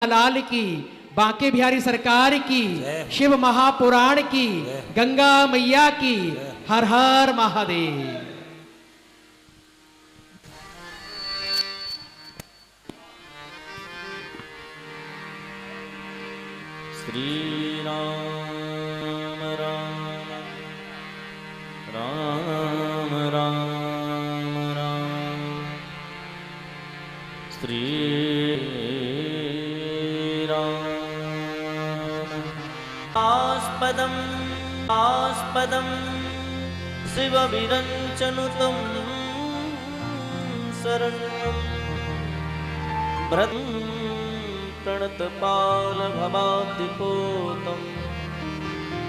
लाल की, बांके बिहारी सरकार की, शिव महापुराण की, गंगा मैया की, हर हर महादेव। श्री राम राम राम राम राम श्री आस्पदं शिवविरञ्चनुतं शरणं भ्रतं प्रणतपालभवाद्दिपोतं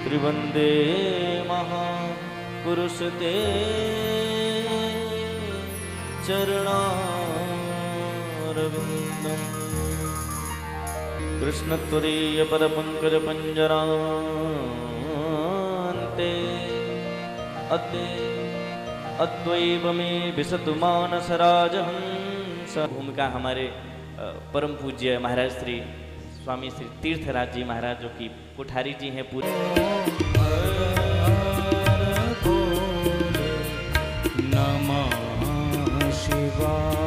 त्रिवन्दे महापुरुषते चरणारविन्दम् कृष्णत्वरीय पदपंकज पंजरान्ते अद्य अद्वैव में विशतु मानसराजहंस। भूमिका हमारे परम पूज्य महाराज श्री स्वामी श्री तीर्थराज जी महाराज जो कि कोठारी जी हैं पूरे। नमः शिवाय।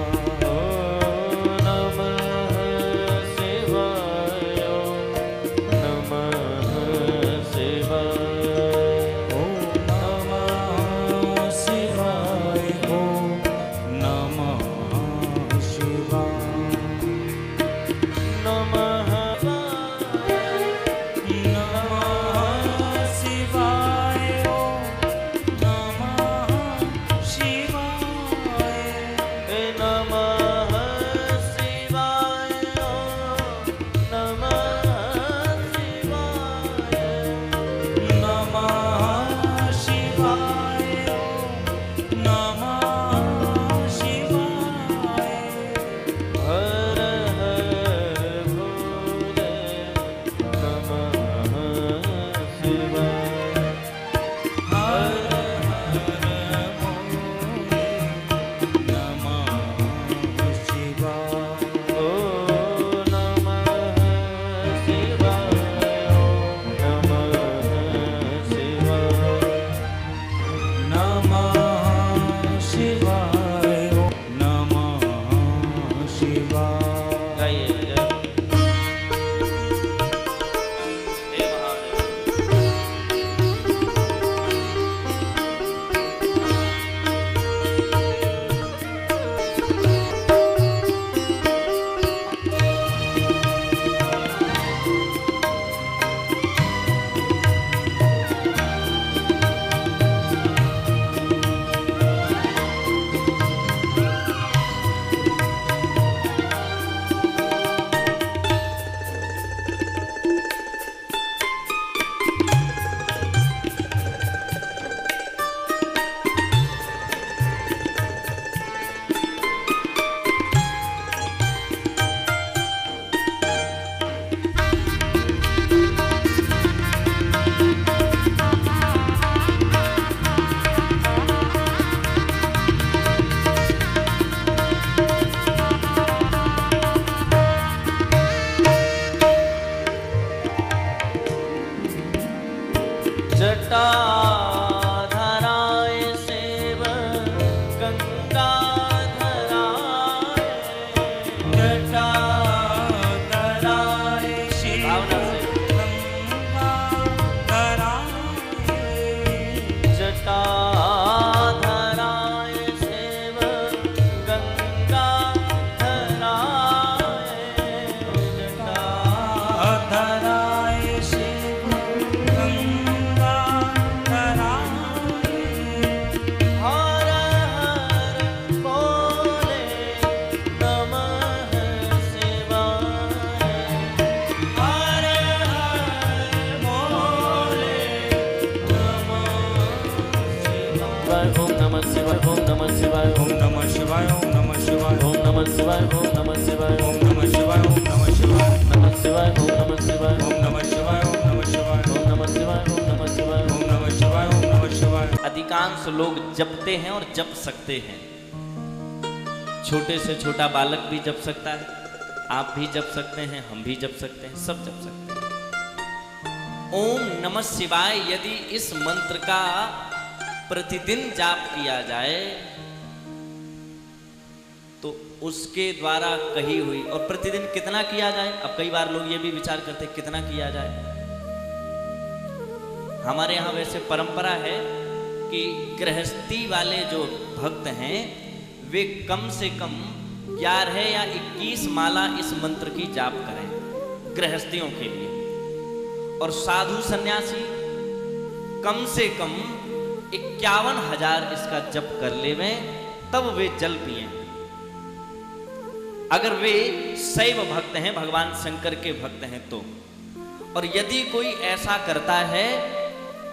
अधिकांश लोग जपते हैं और जप सकते हैं। छोटे से छोटा बालक भी जप सकता है, आप भी जप सकते हैं, हम भी जप सकते हैं, सब जप सकते हैं। ओम नमः शिवाय यदि इस मंत्र का प्रतिदिन जाप किया जाए तो उसके द्वारा कही हुई, और प्रतिदिन कितना किया जाए, अब कई बार लोग ये भी विचार करते हैं कितना किया जाए। हमारे यहाँ वैसे परंपरा है कि गृहस्थी वाले जो भक्त हैं वे कम से कम 11 या 21 माला इस मंत्र की जाप करें गृहस्थियों के लिए, और साधु सन्यासी कम से कम 51,000 इसका जप कर लेवें, तब वे जल पिएं। अगर वे शैव भक्त हैं, भगवान शंकर के भक्त हैं तो। और यदि कोई ऐसा करता है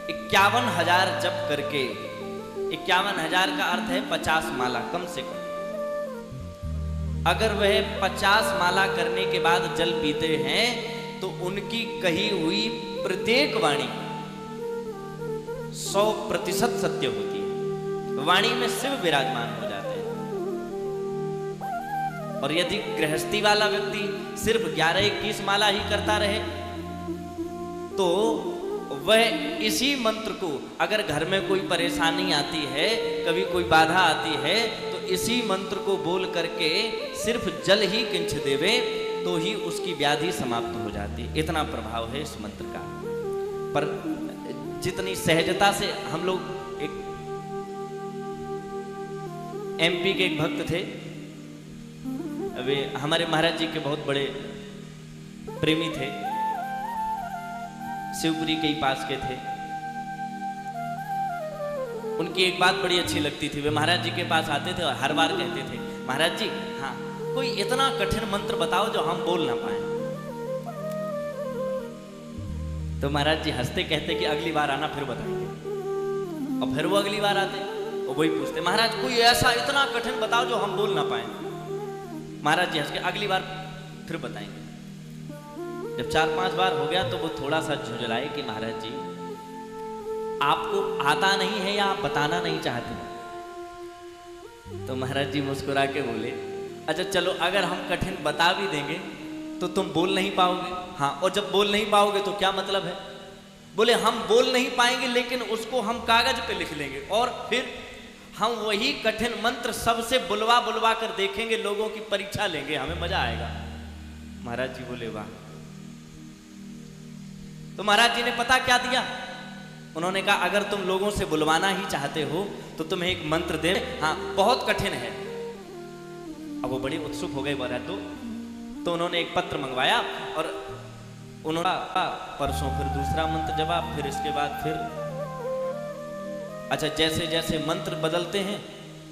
51,000 जप करके, 51,000 का अर्थ है 50 माला कम से कम, अगर वह 50 माला करने के बाद जल पीते हैं तो उनकी कही हुई प्रत्येक वाणी 100% सत्य होती है। वाणी में शिव विराजमान हो जाते हैं। और यदि गृहस्थी वाला व्यक्ति सिर्फ 11-21 माला ही करता रहे तो वह इसी मंत्र को, अगर घर में कोई परेशानी आती है, कभी कोई बाधा आती है, तो इसी मंत्र को बोल करके सिर्फ जल ही किंच देवे तो ही उसकी व्याधि समाप्त हो जाती। इतना प्रभाव है इस मंत्र का। पर जितनी सहजता से हम लोग, एक एमपी के एक भक्त थे, वे हमारे महाराज जी के बहुत बड़े प्रेमी थे, शिवपुरी के ही पास के थे। उनकी एक बात बड़ी अच्छी लगती थी, वे महाराज जी के पास आते थे और हर बार कहते थे, महाराज जी हाँ कोई इतना कठिन मंत्र बताओ जो हम बोल ना पाए। तो महाराज जी हंसते कहते कि अगली बार आना फिर बताएंगे। और फिर वो अगली बार आते और वही पूछते, महाराज कोई ऐसा इतना कठिन बताओ जो हम बोल ना पाए। महाराज जी हंस के अगली बार फिर बताएंगे। जब 4-5 बार हो गया तो वो थोड़ा सा झुंझलाए कि महाराज जी आपको आता नहीं है या आप बताना नहीं चाहते। तो महाराज जी मुस्कुरा के बोले, अच्छा चलो अगर हम कठिन बता भी देंगे तो तुम बोल नहीं पाओगे। हाँ, और जब बोल नहीं पाओगे तो क्या मतलब है? बोले हम बोल नहीं पाएंगे लेकिन उसको हम कागज पे लिख लेंगे और फिर हम वही कठिन मंत्र सबसे बुलवा बुलवा कर देखेंगे, लोगों की परीक्षा लेंगे, हमें मजा आएगा। महाराज जी बोले वाह। तो महाराज जी ने पता क्या दिया? उन्होंने कहा अगर तुम लोगों से बुलवाना ही चाहते हो तो तुम्हें एक मंत्र दे, हाँ बहुत कठिन है। अब वो बड़े उत्सुक हो गए महाराज तो उन्होंने एक पत्र मंगवाया और उन्होंने परसों फिर दूसरा मंत्र जवाब, फिर इसके बाद फिर। अच्छा, जैसे जैसे मंत्र बदलते हैं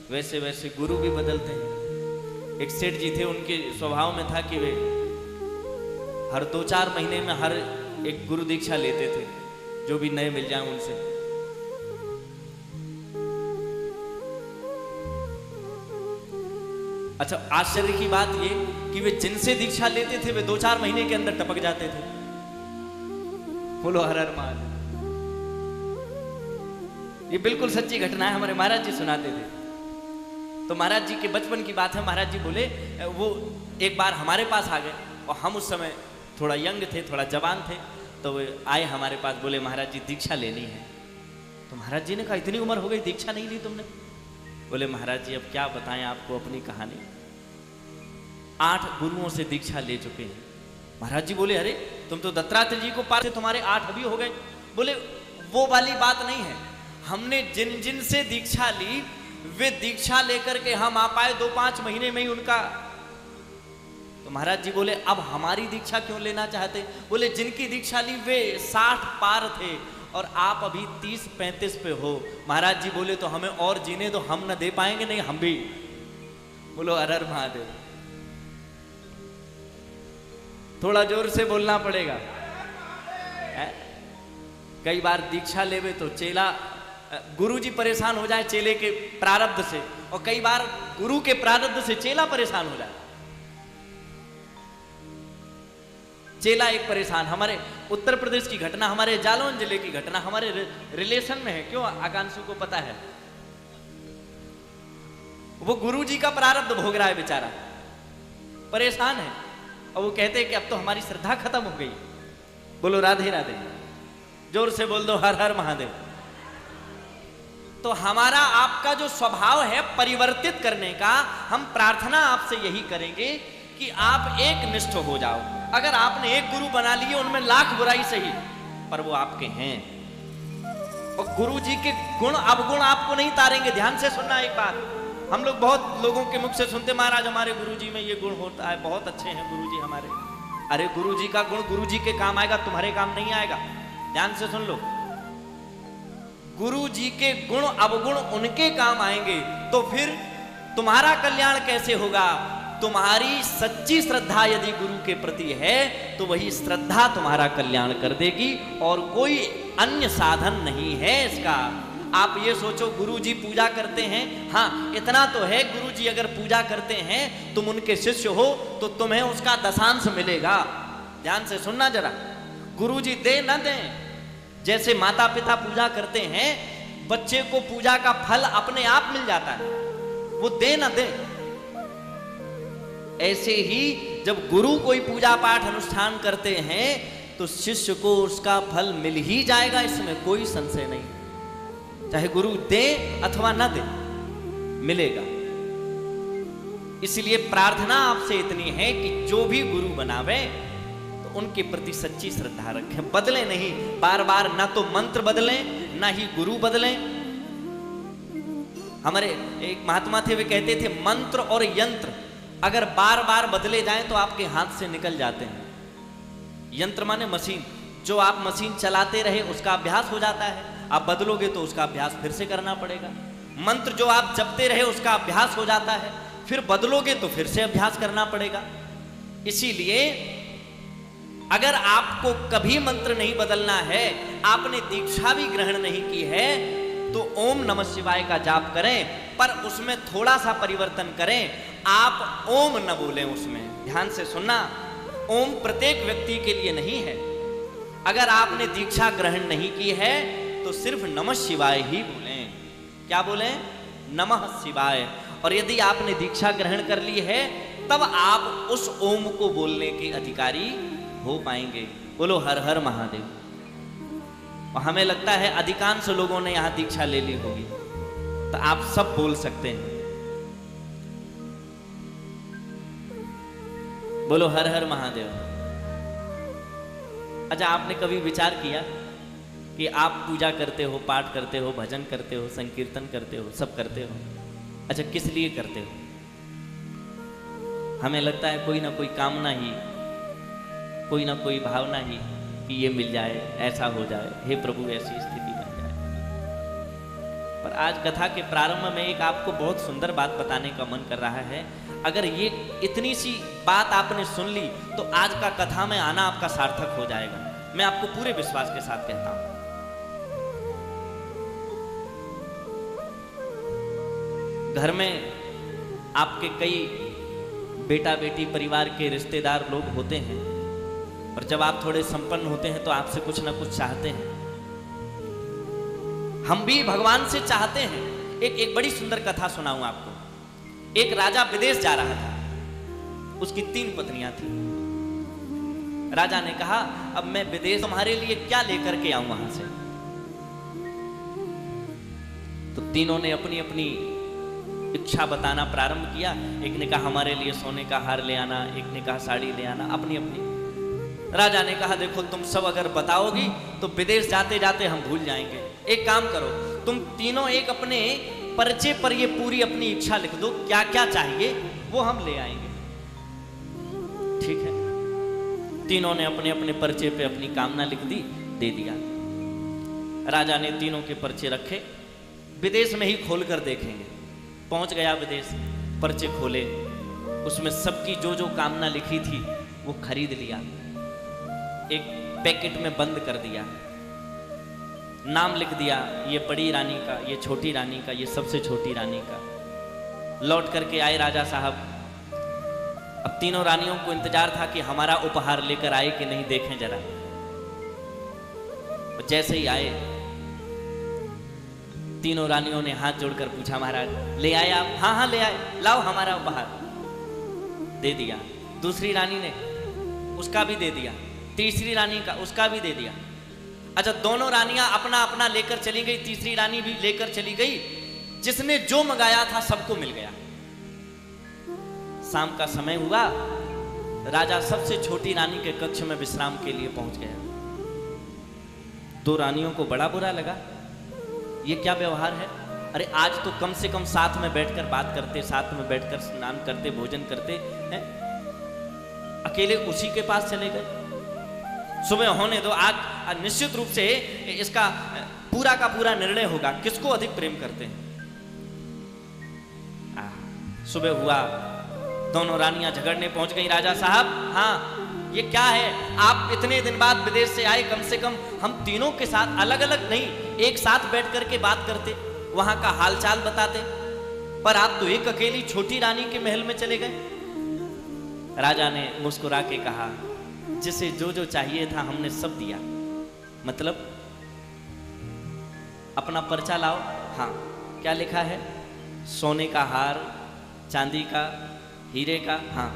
वैसे वैसे गुरु भी बदलते हैं। एक सेठ जी थे, उनके स्वभाव में था कि वे हर 2-4 महीने में हर एक गुरु दीक्षा लेते थे, जो भी नए मिल जाए उनसे। अच्छा, आश्चर्य की बात ये कि वे जिनसे दीक्षा लेते थे वे 2-4 महीने के अंदर टपक जाते थे। बोलो हर हर महादेव। ये बिल्कुल सच्ची घटना है, हमारे महाराज जी सुनाते थे। तो महाराज जी के बचपन की बात है, महाराज जी बोले वो एक बार हमारे पास आ गए और हम उस समय थोड़ा यंग थे, थोड़ा जवान थे। तो वे आए हमारे पास, बोले महाराज जी दीक्षा लेनी है। तो महाराज जी ने कहा इतनी उम्र हो गई दीक्षा नहीं ली तुमने? बोले महाराज जी अब क्या बताएं आपको अपनी कहानी, 8 गुरुओं से दीक्षा ले चुके हैं। महाराज जी बोले अरे तुम तो दत्तात्रेय जी को पास थे, तुम्हारे 8 अभी हो गए। बोले वो वाली बात नहीं है, हमने जिन जिन से दीक्षा ली वे दीक्षा लेकर के हम आ पाए 2-5 महीने में ही उनका। तो महाराज जी बोले अब हमारी दीक्षा क्यों लेना चाहते? बोले जिनकी दीक्षा ली वे 60 पार थे और आप अभी 30-35 पे हो। महाराज जी बोले तो हमें और जीने दो, हम न दे पाएंगे नहीं हम भी। बोलो हर हर महादेव। थोड़ा जोर से बोलना पड़ेगा। कई बार दीक्षा लेवे तो चेला, गुरुजी परेशान हो जाए चेले के प्रारब्ध से, और कई बार गुरु के प्रारब्ध से चेला परेशान हो जाए। चेला एक परेशान, हमारे उत्तर प्रदेश की घटना, हमारे जालौन जिले की घटना, हमारे रिलेशन में है। क्यों? आकांक्षु को पता है। वो गुरुजी का प्रारब्ध भोग रहा है बेचारा, परेशान है। और वो कहते हैं कि अब तो हमारी श्रद्धा खत्म हो गई। बोलो राधे राधे, जोर से बोल दो हर हर महादेव। तो हमारा आपका जो स्वभाव है परिवर्तित करने का, हम प्रार्थना आपसे यही करेंगे कि आप एक निष्ठ हो जाओ। अगर आपने एक गुरु बना लिए, उनमें लाख बुराई सही, पर वो आपके हैं। और गुरु जी के गुण अवगुण आपको नहीं तारेंगे। ध्यान से सुनना एक बात, हम लोग बहुत लोगों के मुख से सुनते, महाराज हमारे गुरु जी में ये गुण होता है, बहुत अच्छे हैं गुरु जी हमारे। अरे गुरु जी का गुण गुरु जी के काम आएगा, तुम्हारे काम नहीं आएगा। ध्यान से सुन लो, गुरु जी के गुण अवगुण उनके काम आएंगे, तो फिर तुम्हारा कल्याण कैसे होगा? तुम्हारी सच्ची श्रद्धा यदि गुरु के प्रति है तो वही श्रद्धा तुम्हारा कल्याण कर देगी, और कोई अन्य साधन नहीं है इसका। आप ये सोचो गुरु जी पूजा करते हैं, हाँ इतना तो है, गुरु जी अगर पूजा करते हैं, तुम उनके शिष्य हो तो तुम्हें उसका दशांश मिलेगा। ध्यान से सुनना जरा, गुरु जी दे न दें, जैसे माता पिता पूजा करते हैं, बच्चे को पूजा का फल अपने आप मिल जाता है, वो दे न दे। ऐसे ही जब गुरु कोई पूजा पाठ अनुष्ठान करते हैं तो शिष्य को उसका फल मिल ही जाएगा, इसमें कोई संशय नहीं। चाहे गुरु दे अथवा न दे, मिलेगा। इसलिए प्रार्थना आपसे इतनी है कि जो भी गुरु बनावे तो उनके प्रति सच्ची श्रद्धा रखें, बदले नहीं बार बार, ना तो मंत्र बदलें ना ही गुरु बदलें। हमारे एक महात्मा थे, वे कहते थे मंत्र और यंत्र अगर बार बार बदले जाएं तो आपके हाथ से निकल जाते हैं। यंत्र माने मशीन, जो आप मशीन चलाते रहे उसका अभ्यास हो जाता है, आप बदलोगे तो उसका अभ्यास फिर से करना पड़ेगा। मंत्र जो आप जपते रहे उसका अभ्यास हो जाता है, फिर बदलोगे तो फिर से अभ्यास करना पड़ेगा। इसीलिए अगर आपको कभी मंत्र नहीं बदलना है, आपने दीक्षा भी ग्रहण नहीं की है, तो ओम नमः शिवाय का जाप करें, पर उसमें थोड़ा सा परिवर्तन करें। आप ओम न बोलें उसमें। ध्यान से सुनना, ओम प्रत्येक व्यक्ति के लिए नहीं है। अगर आपने दीक्षा ग्रहण नहीं की है तो सिर्फ नमः शिवाय ही बोलें। क्या बोलें? नमः शिवाय। और यदि आपने दीक्षा ग्रहण कर ली है तब आप उस ओम को बोलने के अधिकारी हो पाएंगे। बोलो हर हर महादेव। और हमें लगता है अधिकांश लोगों ने यहां दीक्षा ले ली होगी, तो आप सब बोल सकते हैं। बोलो हर हर महादेव। अच्छा, आपने कभी विचार किया कि आप पूजा करते हो, पाठ करते हो, भजन करते हो, संकीर्तन करते हो, सब करते हो, अच्छा किस लिए करते हो? हमें लगता है कोई ना कोई कामना ही, कोई ना कोई भावना ही कि ये मिल जाए, ऐसा हो जाए, हे प्रभु ऐसी स्थिति बन जाए। पर आज कथा के प्रारंभ में एक आपको बहुत सुंदर बात बताने का मन कर रहा है। अगर ये इतनी सी बात आपने सुन ली तो आज का कथा में आना आपका सार्थक हो जाएगा। मैं आपको पूरे विश्वास के साथ कहता हूं। घर में आपके कई बेटा बेटी परिवार के रिश्तेदार लोग होते हैं, और जब आप थोड़े संपन्न होते हैं तो आपसे कुछ ना कुछ चाहते हैं। हम भी भगवान से चाहते हैं। एक बड़ी सुंदर कथा सुनाऊं आपको। एक राजा विदेश जा रहा था, उसकी 3 पत्नियां थी। राजा ने कहा अब मैं विदेश तुम्हारे लिए क्या लेकर के आऊं वहां से। तो तीनों ने अपनी अपनी इच्छा बताना प्रारंभ किया। एक ने कहा हमारे लिए सोने का हार ले आना, एक ने कहा साड़ी ले आना, अपनी अपनी। राजा ने कहा देखो तुम सब अगर बताओगी तो विदेश जाते जाते हम भूल जाएंगे। एक काम करो, तुम तीनों एक अपने पर्चे पर ये पूरी अपनी इच्छा लिख दो, क्या क्या चाहिए वो हम ले आएंगे। ठीक है। तीनों ने अपने अपने पर्चे पे अपनी कामना लिख दी, दे दिया। राजा ने तीनों के पर्चे रखे, विदेश में ही खोल कर देखेंगे। पहुंच गया विदेश, पर्चे खोले, उसमें सबकी जो जो कामना लिखी थी वो खरीद लिया, एक पैकेट में बंद कर दिया, नाम लिख दिया, ये बड़ी रानी का, ये छोटी रानी का, ये सबसे छोटी रानी का। लौट करके आए राजा साहब। अब तीनों रानियों को इंतजार था कि हमारा उपहार लेकर आए कि नहीं, देखें जरा। जैसे ही आए तीनों रानियों ने हाथ जोड़कर पूछा महाराज ले आए आप? हाँ हाँ ले आए, लाओ हमारा उपहार। दे दिया। दूसरी रानी ने उसका भी दे दिया, तीसरी रानी का, उसका भी दे दिया। अच्छा, दोनों रानियां अपना अपना लेकर चली गई, तीसरी रानी भी लेकर चली गई। जिसने जो मंगाया था सबको मिल गया। शाम का समय हुआ, राजा सबसे छोटी रानी के कक्ष में विश्राम के लिए पहुंच गया। दो रानियों को बड़ा बुरा लगा, ये क्या व्यवहार है? अरे आज तो कम से कम साथ में बैठकर बात करते, साथ में बैठकर स्नान करते, भोजन करते हैं, अकेले उसी के पास चले गए। सुबह होने दो, आज निश्चित रूप से इसका पूरा का पूरा निर्णय होगा, किसको अधिक प्रेम करते हैं। सुबह हुआ, दोनों रानियां झगड़ने पहुंच गई। राजा साहब, हाँ ये क्या है? आप इतने दिन बाद विदेश से आए, कम से कम हम तीनों के साथ अलग अलग नहीं, एक साथ बैठ करके बात करते, वहां का हालचाल बताते, पर आप तो एक अकेली छोटी रानी के महल में चले गए। राजा ने मुस्कुरा के कहा, जिसे जो जो चाहिए था हमने सब दिया। मतलब अपना पर्चा लाओ। हाँ, क्या लिखा है? सोने का हार, चांदी का, हीरे का। हाँ,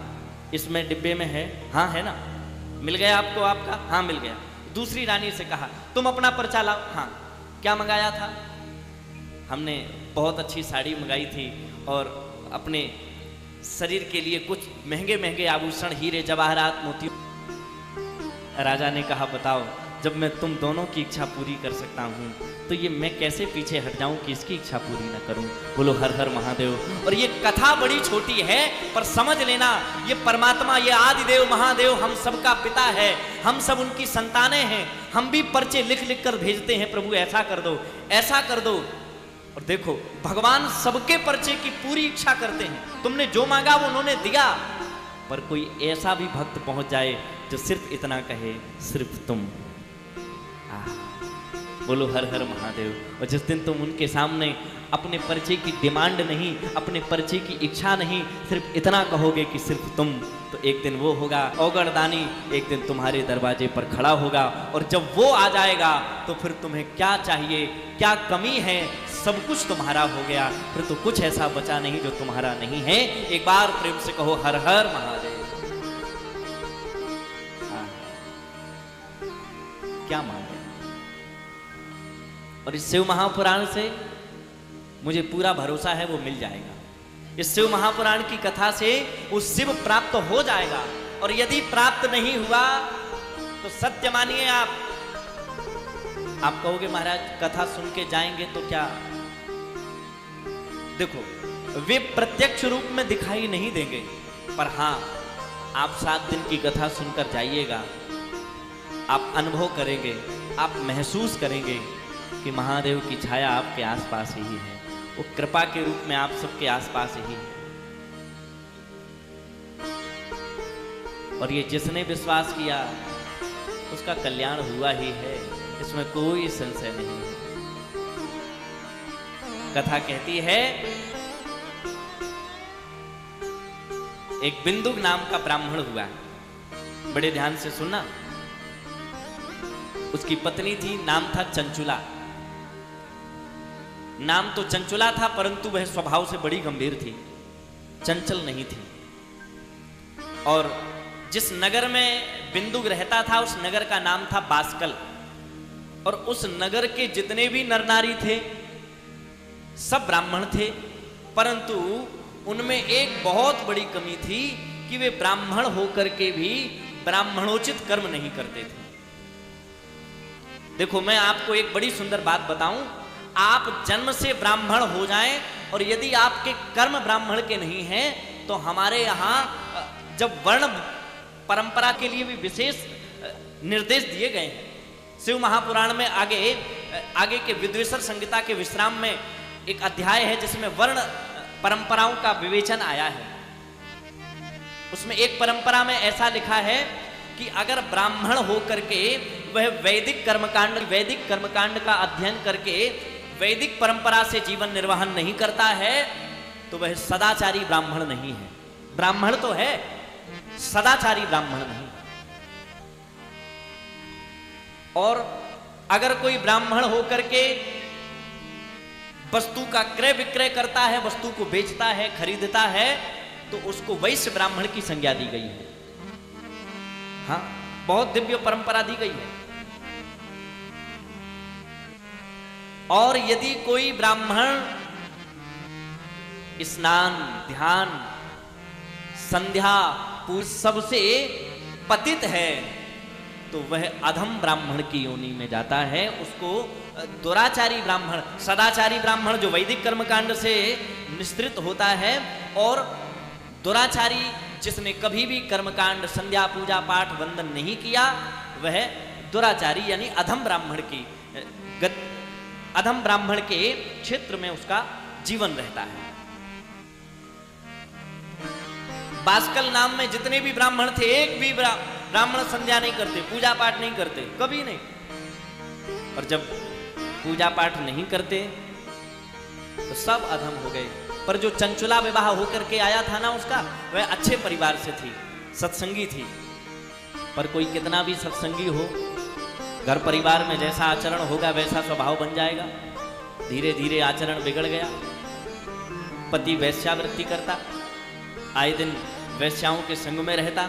इसमें डिब्बे में है। हाँ है ना? मिल गया आपको आपका? हाँ मिल गया। दूसरी रानी से कहा, तुम अपना पर्चा लाओ। हाँ, क्या मंगाया था? हमने बहुत अच्छी साड़ी मंगाई थी और अपने शरीर के लिए कुछ महंगे महंगे आभूषण, हीरे जवाहरात, मोती। राजा ने कहा, बताओ, जब मैं तुम दोनों की इच्छा पूरी कर सकता हूँ तो ये मैं कैसे पीछे हट जाऊं कि इसकी इच्छा पूरी ना करूं। बोलो हर हर महादेव। और ये कथा बड़ी छोटी है, पर समझ लेना, ये परमात्मा, ये आदिदेव महादेव हम सबका पिता है, हम सब उनकी संतानें हैं। हम भी पर्चे लिख लिख कर भेजते हैं, प्रभु ऐसा कर दो, ऐसा कर दो। और देखो, भगवान सबके पर्चे की पूरी इच्छा करते हैं। तुमने जो मांगा वो उन्होंने दिया। पर कोई ऐसा भी भक्त पहुंच जाए जो सिर्फ इतना कहे, सिर्फ तुम। बोलो हर हर महादेव। और जिस दिन तुम उनके सामने अपने परिचय की डिमांड नहीं, अपने परिचय की इच्छा नहीं, सिर्फ इतना कहोगे कि सिर्फ तुम, तो एक दिन वो होगा औगड़दानी, एक दिन तुम्हारे दरवाजे पर खड़ा होगा। और जब वो आ जाएगा तो फिर तुम्हें क्या चाहिए, क्या कमी है, सब कुछ तुम्हारा हो गया। फिर तो कुछ ऐसा बचा नहीं जो तुम्हारा नहीं है। एक बार प्रेम से कहो हर हर महादेव। क्या मांगे? और इस शिव महापुराण से मुझे पूरा भरोसा है वो मिल जाएगा। इस शिव महापुराण की कथा से वो शिव प्राप्त हो जाएगा। और यदि प्राप्त नहीं हुआ तो सत्य मानिए, आप कहोगे महाराज कथा सुन के जाएंगे तो क्या? देखो, वे प्रत्यक्ष रूप में दिखाई नहीं देंगे, पर हाँ, आप 7 दिन की कथा सुनकर जाइएगा, आप अनुभव करेंगे, आप महसूस करेंगे कि महादेव की छाया आपके आसपास ही है, वो कृपा के रूप में आप सबके आसपास ही है। और ये जिसने विश्वास किया उसका कल्याण हुआ ही है, इसमें कोई संशय नहीं है। कथा कहती है, एक बिंदुक नाम का ब्राह्मण हुआ। बड़े ध्यान से सुनना। उसकी पत्नी थी, नाम था चंचुला। नाम तो चंचुला था, परंतु वह स्वभाव से बड़ी गंभीर थी, चंचल नहीं थी। और जिस नगर में बिंदुक रहता था उस नगर का नाम था बास्कल। और उस नगर के जितने भी नर नारी थे सब ब्राह्मण थे, परंतु उनमें एक बहुत बड़ी कमी थी कि वे ब्राह्मण होकर के भी ब्राह्मणोचित कर्म नहीं करते थे। देखो, मैं आपको एक बड़ी सुंदर बात बताऊं, आप जन्म से ब्राह्मण हो जाएं और यदि आपके कर्म ब्राह्मण के नहीं हैं तो हमारे यहाँ जब वर्ण परंपरा के लिए भी विशेष निर्देश दिए गए हैं। शिव महापुराण में आगे के विद्वेश्वर संहिता के विश्राम में एक अध्याय है जिसमें वर्ण परंपराओं का विवेचन आया है। उसमें एक परंपरा में ऐसा लिखा है कि अगर ब्राह्मण हो करके वह वैदिक कर्मकांड का अध्ययन करके वैदिक परंपरा से जीवन निर्वाहन नहीं करता है तो वह सदाचारी ब्राह्मण नहीं है। ब्राह्मण तो है, सदाचारी ब्राह्मण नहीं। और अगर कोई ब्राह्मण होकर के वस्तु का क्रय विक्रय करता है, वस्तु को बेचता है, खरीदता है, तो उसको वैश्य ब्राह्मण की संज्ञा दी गई है। हाँ, बहुत दिव्य परंपरा दी गई है। और यदि कोई ब्राह्मण स्नान, ध्यान, संध्या, पूज सबसे पतित है तो वह अधम ब्राह्मण की योनि में जाता है। उसको दुराचारी ब्राह्मण, सदाचारी ब्राह्मण जो वैदिक कर्मकांड से निस्तृत होता है, और दुराचारी जिसने कभी भी कर्मकांड, संध्या, पूजा पाठ, वंदन नहीं किया, वह दुराचारी यानी अधम ब्राह्मण की अधम ब्राह्मण के क्षेत्र में उसका जीवन रहता है। बास्कल नाम में जितने भी ब्राह्मण थे, एक भी ब्राह्मण संध्या नहीं करते, पूजा पाठ नहीं करते, कभी नहीं। और जब पूजा पाठ नहीं करते तो सब अधम हो गए। पर जो चंचुला विवाह होकर के आया था ना, उसका वह अच्छे परिवार से थी, सत्संगी थी। पर कोई कितना भी सत्संगी हो, घर परिवार में जैसा आचरण होगा वैसा स्वभाव बन जाएगा। धीरे धीरे आचरण बिगड़ गया। पति वैश्यावृत्ति करता, आए दिन वैश्याओं के संग में रहता।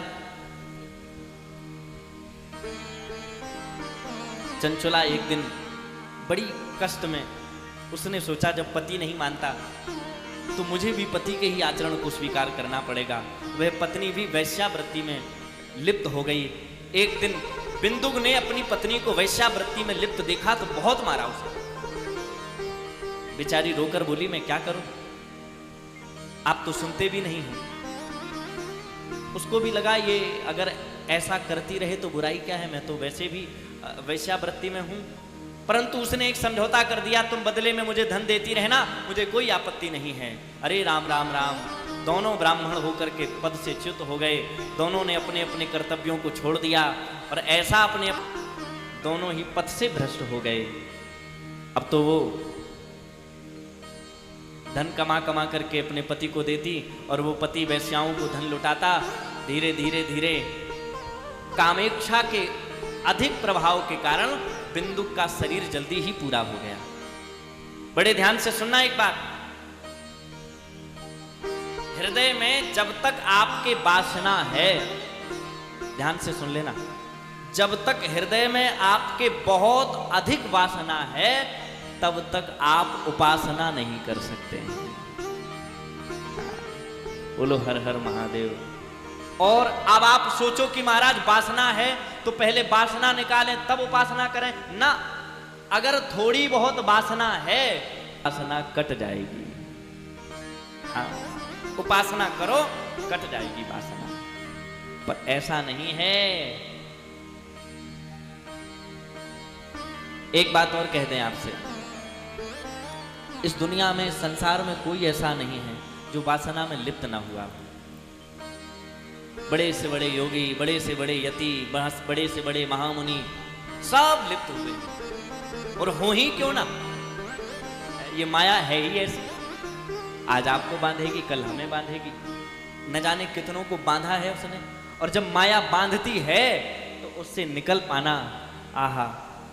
चंचुला एक दिन बड़ी कष्ट में उसने सोचा, जब पति नहीं मानता तो मुझे भी पति के ही आचरण को स्वीकार करना पड़ेगा। वह पत्नी भी वैश्यावृत्ति में लिप्त हो गई। एक दिन बिंदुक ने अपनी पत्नी को वैश्यावृत्ति में लिप्त देखा तो बहुत मारा उसे। बेचारी रोकर बोली, मैं क्या करूं, आप तो सुनते भी नहीं हो। उसको भी लगा ये अगर ऐसा करती रहे तो बुराई क्या है, मैं तो वैसे भी वैश्यावृत्ति में हूं। परंतु उसने एक समझौता कर दिया, तुम बदले में मुझे धन देती रहना, मुझे कोई आपत्ति नहीं है। अरे राम राम राम, दोनों ब्राह्मण होकर के पद से च्युत हो गए। दोनों ने अपने अपने कर्तव्यों को छोड़ दिया और ऐसा अपने दोनों ही पद से भ्रष्ट हो गए। अब तो वो धन कमा कमा करके अपने पति को देती और वो पति वैश्याओं को धन लुटाता। धीरे धीरे धीरे कामेच्छा के अधिक प्रभाव के कारण बिंदुक का शरीर जल्दी ही पूरा हो गया। बड़े ध्यान से सुनना एक बात, हृदय में जब तक आपके वासना है, ध्यान से सुन लेना, जब तक हृदय में आपके बहुत अधिक वासना है तब तक आप उपासना नहीं कर सकते हैं। बोलो हर हर महादेव। और अब आप सोचो कि महाराज वासना है तो पहले वासना निकालें तब उपासना करें ना। अगर थोड़ी बहुत वासना है, वासना कट जाएगी। हाँ, उपासना करो, कट जाएगी वासना। पर ऐसा नहीं है। एक बात और कह दें आपसे, इस दुनिया में, संसार में कोई ऐसा नहीं है जो वासना में लिप्त ना हुआ। बड़े से बड़े योगी, बड़े से बड़े यति, बड़े से बड़े महामुनि सब लिप्त हुए। और हो ही क्यों ना, ये माया है ही ऐसी। आज आपको बांधेगी, कल हमें बांधेगी। न जाने कितनों को बांधा है उसने। और जब माया बांधती है तो उससे निकल पाना, आहा,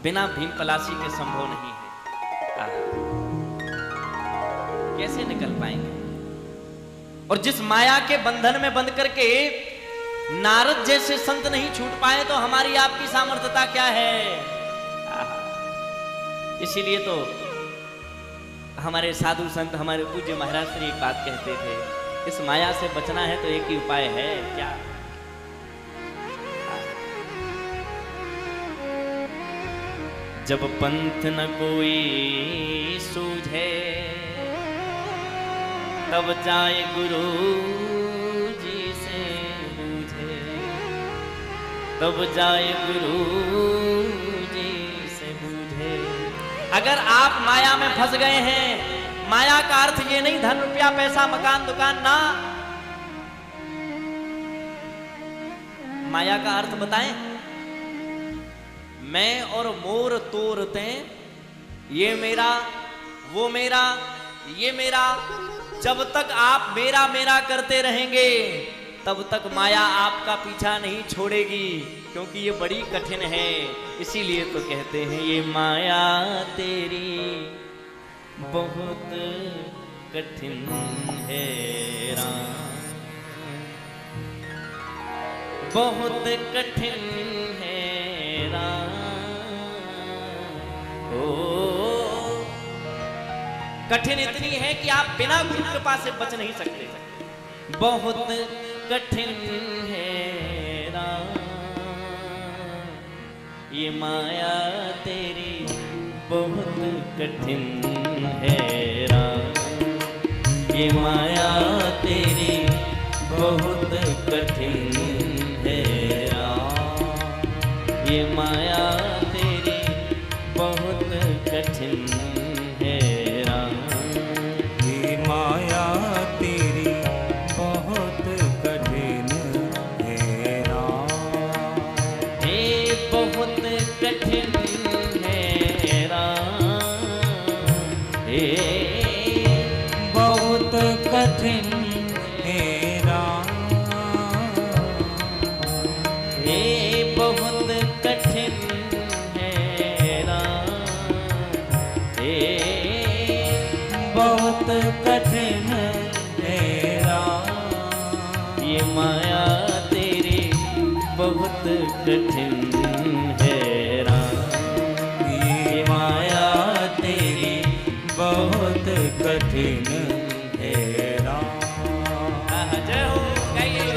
बिना भीम पलासी के संभव नहीं है। कैसे निकल पाएंगे? और जिस माया के बंधन में बंध करके नारद जैसे संत नहीं छूट पाए तो हमारी आपकी सामर्थ्यता क्या है? इसीलिए तो हमारे साधु संत, हमारे पूज्य महाराज श्री एक बात कहते थे, इस माया से बचना है तो एक ही उपाय है, क्या? जब पंथ न कोई सूझे तब जाए गुरु जी से बूझे, तब जाए गुरु जी से बूझे। अगर आप माया में फंस गए हैं, माया का अर्थ ये नहीं धन रुपया पैसा मकान दुकान ना, माया का अर्थ बताएं, मैं और मोर तोरते, ये मेरा वो मेरा ये मेरा। जब तक आप मेरा मेरा करते रहेंगे तब तक माया आपका पीछा नहीं छोड़ेगी, क्योंकि ये बड़ी कठिन है। इसीलिए तो कहते हैं ये माया तेरी बहुत कठिन है राम। बहुत कठिन है राम। ओ कठिन इतनी है कि आप बिना गुरु कृपा से बच नहीं सकते। बहुत कठिन है राम ये माया तेरी, बहुत कठिन है राम ये माया तेरी, बहुत कठिन है राम ये माया तेरी, बहुत कठिन है राम ये माया तेरी बहुत कठिन है राम। ये बहुत कठिन है राम ये बहुत कठिन है राम। ये बहुत कठिन है राम ये बहुत कठिन है राम। ये माया तेरी, बहुत कठिन है राम ये माया तेरी बहुत कठिन है राम। जय हो गाइए।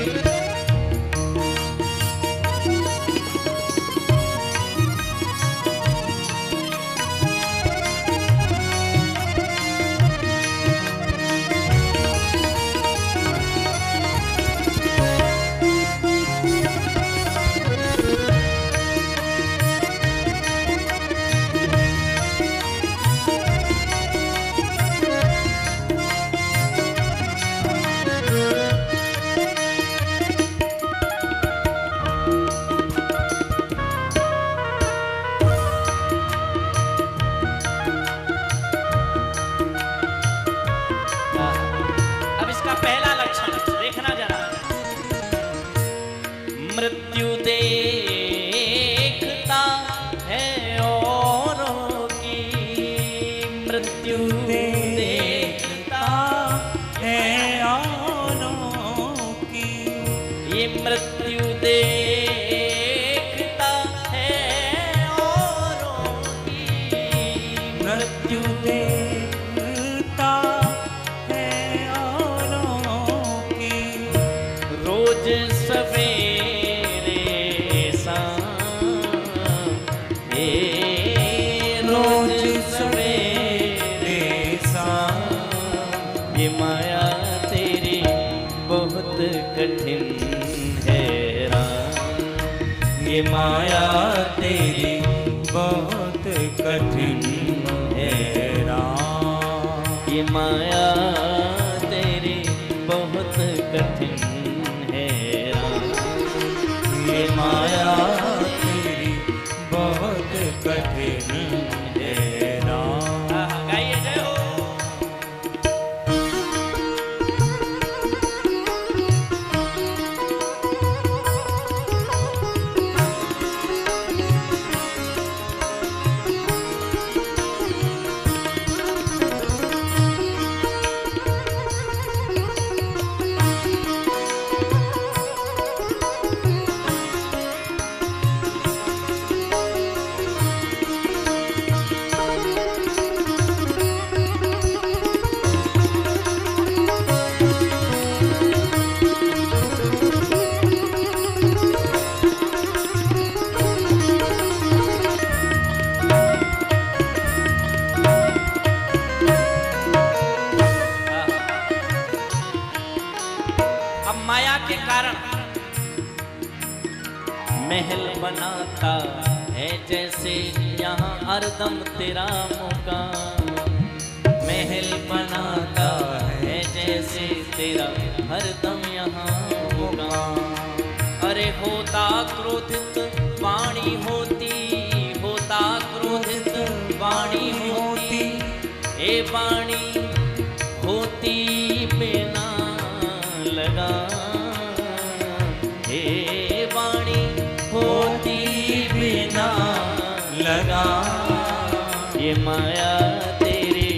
अब इसका पहला लक्षण देखना जरा। मृत्यु देखता है औरों की, मृत्यु देखता है औरों की। ये मृत्यु देखता है औरों की, मृत्यु देखता है औरों की। रोज सवेरे शाम हे रोज सवेरे शाम ये माया तेरी, बहुत कठिन है राम ये माया तेरी बहुत कठिन है राम। ये माया तेरी, बहुत कठिन है राम ये माया तेरी बहुत कठिन है राम। गाइए जय हो। अब माया के कारण महल बनाता है जैसे यहाँ हरदम तेरा मुकाम। महल बनाता है जैसे तेरा हरदम यहाँ मुकाम। अरे होता क्रोधित वाणी होती, होता क्रोधित वाणी होती, ए वाणी होती बिना लगा, हे वाणी होती बिना लगा। ये माया तेरी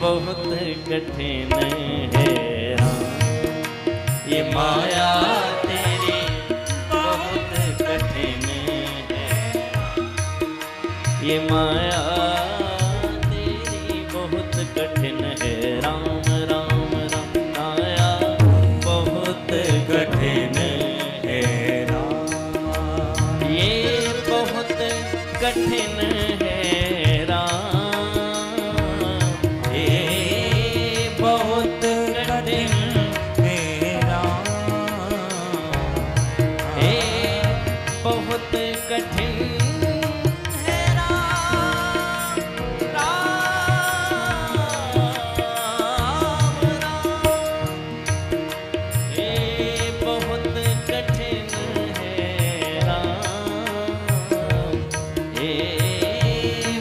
बहुत कठिन है राम। ये माया तेरी ये माया तेरी बहुत कठिन है राम राम राम। माया बहुत कठिन है राम, ये बहुत कठिन है राम। ये बहुत कठिन है राम, ये बहुत कठिन है राम राम राम। ये बहुत कठिन है राम, ये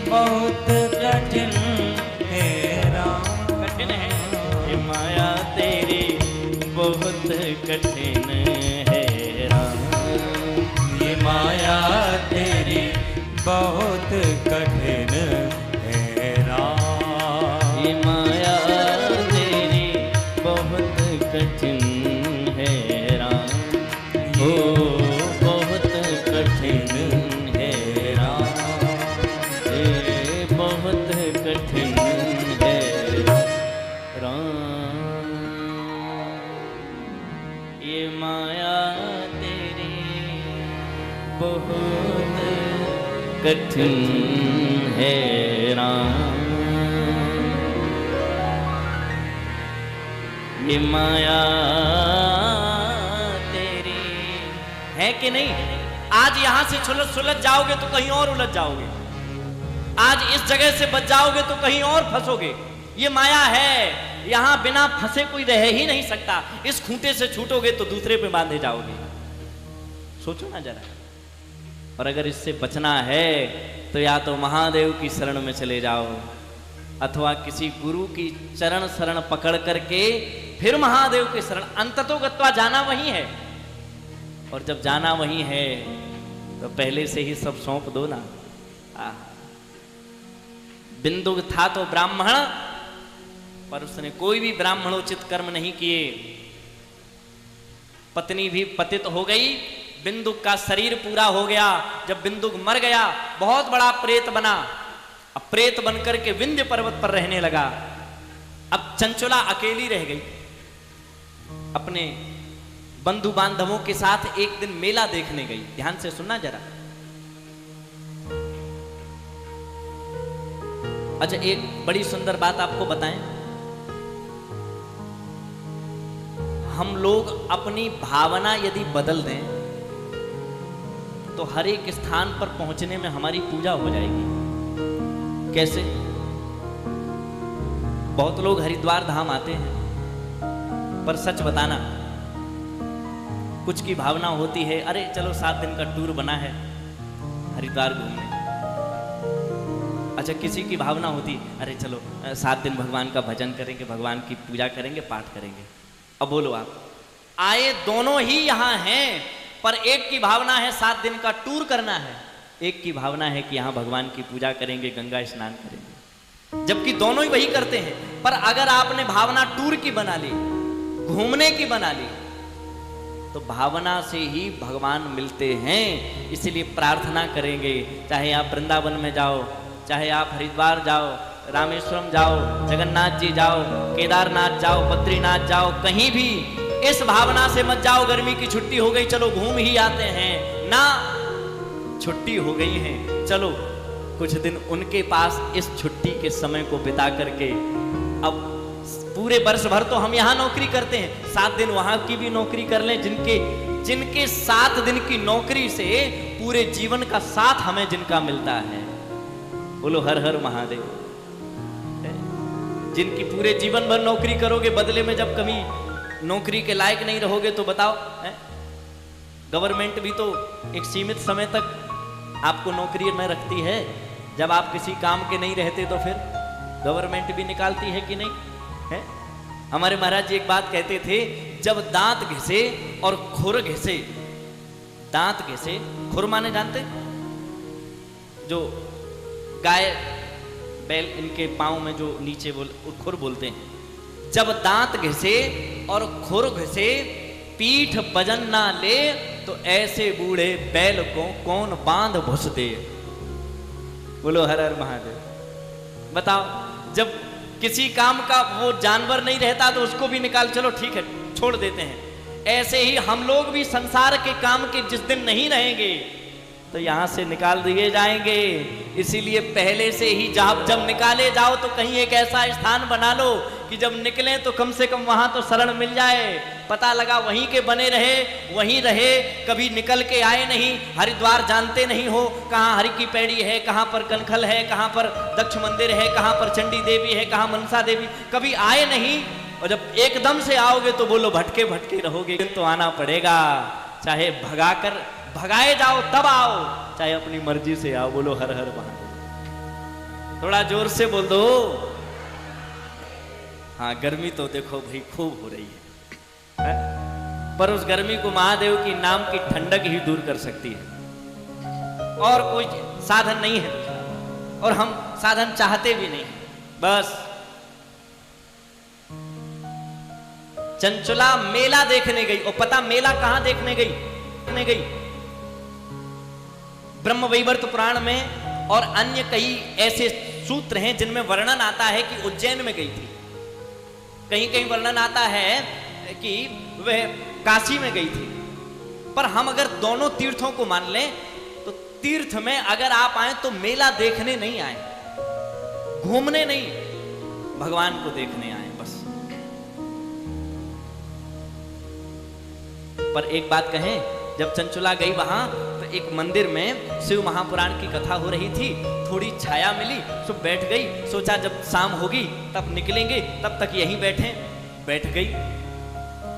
बहुत कठिन है राम, कठिन है। ये माया तेरी बहुत कठिन है राम। ये माया तेरी बहुत कठिन है राम, ये माया तेरी बहुत कठिन है राम। ओ बहुत कठिन है राम, ये बहुत कठिन है राम। ये माया तेरी बहुत कठिन है राम। ये माया तेरी है कि नहीं? आज यहां से सुलझ जाओगे तो कहीं और उलझ जाओगे, आज इस जगह से बच जाओगे तो कहीं और फंसोगे। ये माया है, यहां बिना फंसे कोई रह ही नहीं सकता। इस खूंटे से छूटोगे तो दूसरे पे बांधे जाओगे। सोचो ना जरा। और अगर इससे बचना है तो या तो महादेव की शरण में चले जाओ, अथवा किसी गुरु की चरण शरण पकड़ करके फिर महादेव के शरण। अंततोगत्वा जाना वही है, और जब जाना वही है तो पहले से ही सब सौंप दो ना। बिंदु था तो ब्राह्मण, पर उसने कोई भी ब्राह्मणोचित कर्म नहीं किए। पत्नी भी पतित हो गई, बिंदुक का शरीर पूरा हो गया। जब बिंदुक मर गया, बहुत बड़ा प्रेत बना। अब प्रेत बनकर के विंध्य पर्वत पर रहने लगा। अब चंचला अकेली रह गई, अपने बंधु बांधवों के साथ एक दिन मेला देखने गई। ध्यान से सुनना जरा। अच्छा, एक बड़ी सुंदर बात आपको बताएं। हम लोग अपनी भावना यदि बदल दें तो हर एक स्थान पर पहुंचने में हमारी पूजा हो जाएगी। कैसे? बहुत लोग हरिद्वार धाम आते हैं, पर सच बताना, कुछ की भावना होती है, अरे चलो 7 दिन का टूर बना है हरिद्वार घूमने। अच्छा, किसी की भावना होती, अरे चलो 7 दिन भगवान का भजन करेंगे, भगवान की पूजा करेंगे, पाठ करेंगे। अब बोलो आप, आए दोनों ही यहां हैं, पर एक की भावना है 7 दिन का टूर करना है, एक की भावना है कि यहां भगवान की पूजा करेंगे, गंगा स्नान करेंगे। जबकि दोनों ही वही करते हैं। पर अगर आपने भावना टूर की बना ली, घूमने की बना ली, तो भावना से ही भगवान मिलते हैं। इसलिए प्रार्थना करेंगे, चाहे आप वृंदावन में जाओ, चाहे आप हरिद्वार जाओ, रामेश्वरम जाओ, जगन्नाथ जी जाओ, केदारनाथ जाओ, बद्रीनाथ जाओ, कहीं भी इस भावना से मत जाओ गर्मी की छुट्टी हो गई चलो घूम ही आते हैं ना। छुट्टी हो गई है, चलो कुछ दिन उनके पास इस छुट्टी के समय को बिता करके, अब पूरे वर्ष भर तो हम यहाँ नौकरी करते हैं, 7 दिन वहां की भी नौकरी कर लें। जिनके 7 दिन की नौकरी से पूरे जीवन का साथ हमें जिनका मिलता है, बोलो हर हर महादेव। जिनकी पूरे जीवन भर नौकरी करोगे, बदले में जब कभी नौकरी के लायक नहीं रहोगे तो बताओ। गवर्नमेंट भी तो एक सीमित समय तक आपको नौकरी में रखती है। जब आप किसी काम के नहीं रहते तो फिर गवर्नमेंट भी निकालती है कि नहीं है? हमारे महाराज जी एक बात कहते थे, जब दांत घिसे और खुर घिसे, दांत घिसे, खुर माने जानते, जो गाय बैल इनके पांव में जो नीचे खुर बोलते हैं, जब दांत घिसे और खुर घिसे, पीठ वजन ना ले, तो ऐसे बूढ़े बैल को कौन बांध भुस दे। बोलो हर हर महादेव। बताओ, जब किसी काम का वो जानवर नहीं रहता तो उसको भी निकाल, चलो ठीक है छोड़ देते हैं। ऐसे ही हम लोग भी संसार के काम के जिस दिन नहीं रहेंगे तो यहां से निकाल दिए जाएंगे। इसीलिए पहले से ही जब निकाले जाओ तो कहीं एक ऐसा स्थान बना लो कि जब निकले तो कम से कम वहां तो शरण मिल जाए। पता लगा वहीं के बने रहे, वहीं रहे, कभी निकल के आए नहीं। हरिद्वार जानते नहीं हो, कहाँ हरि की पैड़ी है, कहाँ पर कनखल है, कहाँ पर दक्ष मंदिर है, कहाँ पर चंडी देवी है, कहाँ मनसा देवी, कभी आए नहीं। और जब एकदम से आओगे तो बोलो भटके भटके रहोगे। तो आना पड़ेगा, चाहे भगाए जाओ तब आओ, चाहे अपनी मर्जी से आओ। बोलो हर हर महादेव। थोड़ा जोर से बोल दो। हाँ, गर्मी तो देखो भाई खूब हो रही है, पर उस गर्मी को महादेव की नाम की ठंडक ही दूर कर सकती है, और कोई साधन नहीं है दूसरा, और हम साधन चाहते भी नहीं। बस चंचला मेला देखने गई, और पता मेला कहां देखने गई? ब्रह्म वैवर्त पुराण में और अन्य कई ऐसे सूत्र हैं जिनमें वर्णन आता है कि उज्जैन में गई थी। कहीं कहीं वर्णन आता है कि वह काशी में गई थी। पर हम अगर दोनों तीर्थों को मान लें तो तीर्थ में अगर आप आए तो मेला देखने नहीं आए, घूमने नहीं, भगवान को देखने आए बस। पर एक बात कहें, जब चंचुला गई वहां तो एक मंदिर में शिव महापुराण की कथा हो रही थी। थोड़ी छाया मिली, सो बैठ गई। सोचा जब शाम होगी तब निकलेंगे, तब तक यहीं बैठ गई।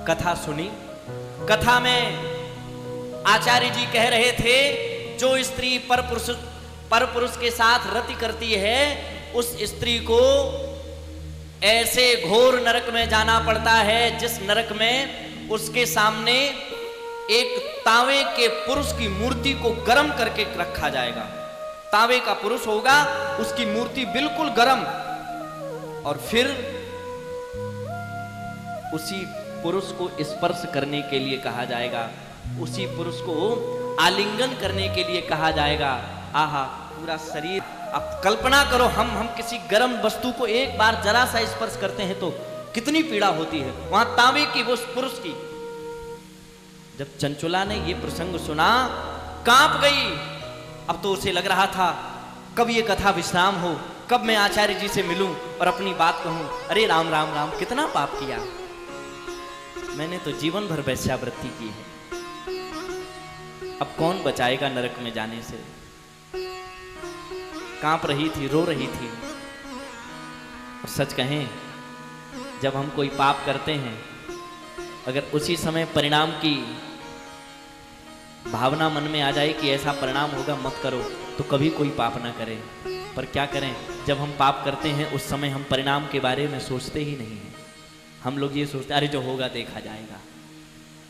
कथा सुनी। कथा में आचार्य जी कह रहे थे, जो स्त्री पर पुरुष के साथ रति करती है उस स्त्री को ऐसे घोर नरक में जाना पड़ता है जिस नरक में उसके सामने एक तांबे के पुरुष की मूर्ति को गर्म करके रखा जाएगा। तांबे का पुरुष होगा, उसकी मूर्ति बिल्कुल गर्म, और फिर उसी पुरुष को स्पर्श करने के लिए कहा जाएगा, उसी पुरुष को आलिंगन करने के लिए कहा जाएगा। आहा, पूरा शरीर। अब कल्पना करो, हम किसी गर्म वस्तु को एक बार जरा सा स्पर्श करते हैं तो कितनी पीड़ा होती है, वहां तांबे की वो पुरुष की। जब चंचुला ने ये प्रसंग सुना, कांप गई। अब तो उसे लग रहा था कब ये कथा विश्राम हो, कब मैं आचार्य जी से मिलूं और अपनी बात कहूं। अरे राम राम राम, कितना पाप किया मैंने, तो जीवन भर वैश्यावृत्ति की है। अब कौन बचाएगा नरक में जाने से। कांप रही थी, रो रही थी। और सच कहें, जब हम कोई पाप करते हैं, अगर उसी समय परिणाम की भावना मन में आ जाए कि ऐसा परिणाम होगा, मत करो, तो कभी कोई पाप ना करे। पर क्या करें, जब हम पाप करते हैं उस समय हम परिणाम के बारे में सोचते ही नहीं हैं। हम लोग ये सोचते, अरे जो होगा देखा जाएगा।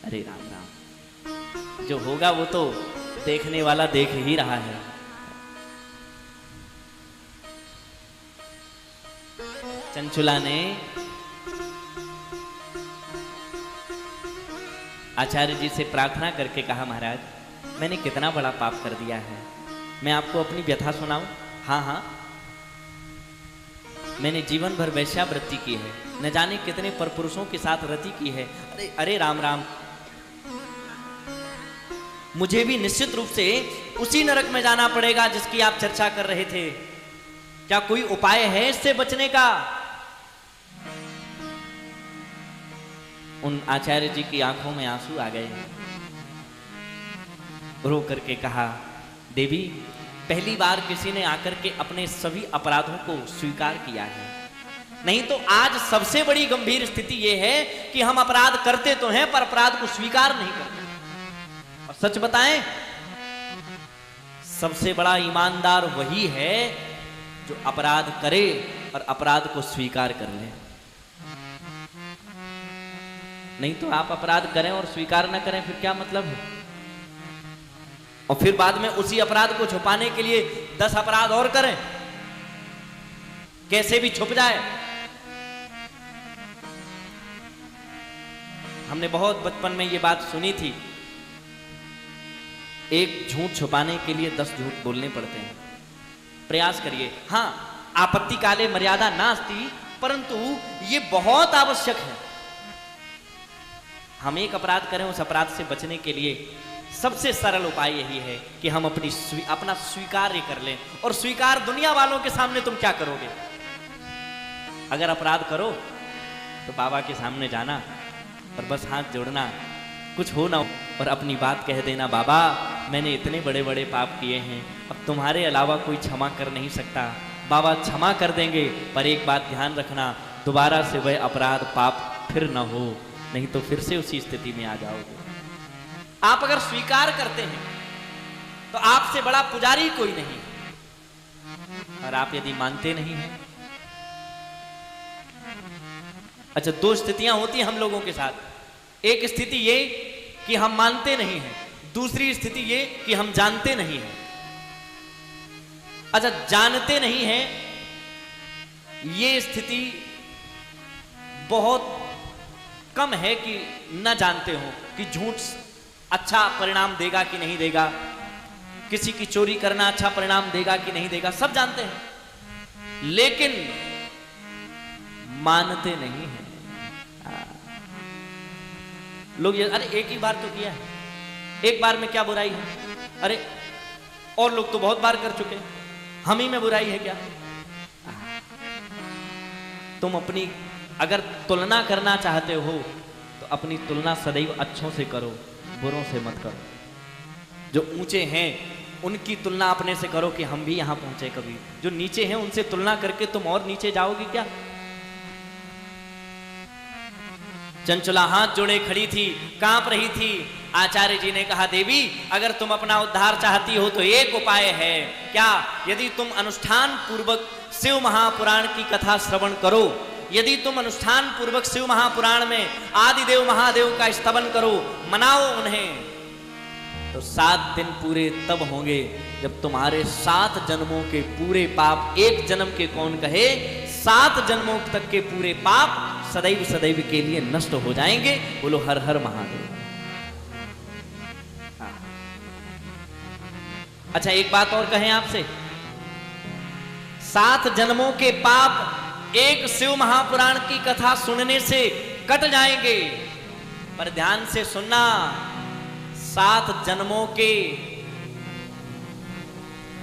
अरे राम राम, जो होगा वो तो देखने वाला देख ही रहा है। चंचुला ने आचार्य जी से प्रार्थना करके कहा, महाराज मैंने कितना बड़ा पाप कर दिया है, मैं आपको अपनी व्यथा सुनाऊं? हाँ, मैंने जीवन भर वैश्यावृत्ति की है, न जाने कितने परपुरुषों के साथ रति की है। अरे राम राम, मुझे भी निश्चित रूप से उसी नरक में जाना पड़ेगा जिसकी आप चर्चा कर रहे थे। क्या कोई उपाय है इससे बचने का? उन आचार्य जी की आंखों में आंसू आ गए। रो करके कहा, देवी पहली बार किसी ने आकर के अपने सभी अपराधों को स्वीकार किया है, नहीं तो आज सबसे बड़ी गंभीर स्थिति यह है कि हम अपराध करते तो हैं पर अपराध को स्वीकार नहीं करते। और सच बताएं, सबसे बड़ा ईमानदार वही है जो अपराध करे और अपराध को स्वीकार कर ले। नहीं तो आप अपराध करें और स्वीकार न करें, फिर क्या मतलब है? और फिर बाद में उसी अपराध को छुपाने के लिए 10 अपराध और करें, कैसे भी छुप जाए। हमने बहुत बचपन में ये बात सुनी थी, एक झूठ छुपाने के लिए 10 झूठ बोलने पड़ते हैं। प्रयास करिए। हाँ, आपत्ति काले मर्यादा नास्ति, परंतु ये बहुत आवश्यक है। हम एक अपराध करें, उस अपराध से बचने के लिए सबसे सरल उपाय यही है कि हम अपना स्वीकार्य कर लें। और स्वीकार दुनिया वालों के सामने तुम क्या करोगे? अगर अपराध करो तो बाबा के सामने जाना और बस हाथ जोड़ना, कुछ हो ना हो, और अपनी बात कह देना, बाबा मैंने इतने बड़े बड़े पाप किए हैं, अब तुम्हारे अलावा कोई क्षमा कर नहीं सकता। बाबा क्षमा कर देंगे, पर एक बात ध्यान रखना, दोबारा से वह अपराध पाप फिर ना हो, नहीं तो फिर से उसी स्थिति में आ जाओगे। आप अगर स्वीकार करते हैं तो आपसे बड़ा पुजारी कोई नहीं, और आप यदि मानते नहीं हैं, अच्छा, दो स्थितियां होती हैं हम लोगों के साथ। एक स्थिति ये कि हम मानते नहीं हैं, दूसरी स्थिति ये कि हम जानते नहीं हैं। अच्छा, जानते नहीं हैं, ये स्थिति बहुत कम है कि न जानते हो कि झूठ अच्छा परिणाम देगा कि नहीं देगा, किसी की चोरी करना अच्छा परिणाम देगा कि नहीं देगा, सब जानते हैं, लेकिन मानते नहीं हैं। लोग ये, अरे एक ही बार तो किया है, एक बार में क्या बुराई है, अरे और लोग तो बहुत बार कर चुके हैं, हम ही में बुराई है क्या? तुम अपनी अगर तुलना करना चाहते हो तो अपनी तुलना सदैव अच्छों से करो, बुरों से मत करो। जो ऊंचे हैं उनकी तुलना अपने से करो कि हम भी यहां पहुंचे कभी। जो नीचे हैं उनसे तुलना करके तुम और नीचे जाओगी क्या? चंचला हाथ जोड़े खड़ी थी, कांप रही थी। आचार्य जी ने कहा, देवी अगर तुम अपना उद्धार चाहती हो तो एक उपाय है। क्या? यदि तुम अनुष्ठान पूर्वक शिव महापुराण की कथा श्रवण करो, यदि तुम अनुष्ठान पूर्वक शिव महापुराण में आदिदेव महादेव का स्तवन करो, मनाओ उन्हें, तो 7 दिन पूरे तब होंगे जब तुम्हारे 7 जन्मों के पूरे पाप, एक जन्म के कौन कहे, 7 जन्मों तक के पूरे पाप सदैव सदैव के लिए नष्ट हो जाएंगे। बोलो हर हर महादेव। अच्छा, एक बात और कहें आपसे, 7 जन्मों के पाप एक शिव महापुराण की कथा सुनने से कट जाएंगे, पर ध्यान से सुनना, 7 जन्मों के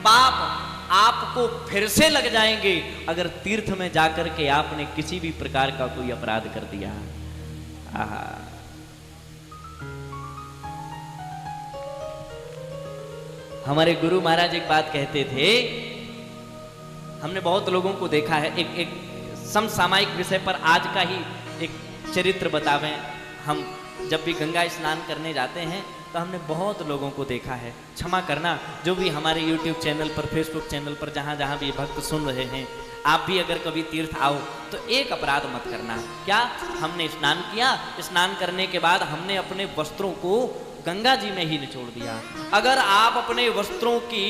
पाप आपको फिर से लग जाएंगे अगर तीर्थ में जाकर के आपने किसी भी प्रकार का कोई अपराध कर दिया। आहा, हमारे गुरु महाराज एक बात कहते थे, हमने बहुत लोगों को देखा है, एक समसामयिक विषय पर आज का ही एक चरित्र बतावें। हम जब भी गंगा स्नान करने जाते हैं तो हमने बहुत लोगों को देखा है, क्षमा करना जो भी हमारे YouTube चैनल पर, Facebook चैनल पर, जहाँ जहाँ भी भक्त सुन रहे हैं, आप भी अगर कभी तीर्थ आओ तो एक अपराध मत करना। क्या? हमने स्नान किया, स्नान करने के बाद हमने अपने वस्त्रों को गंगा जी में ही निचोड़ दिया। अगर आप अपने वस्त्रों की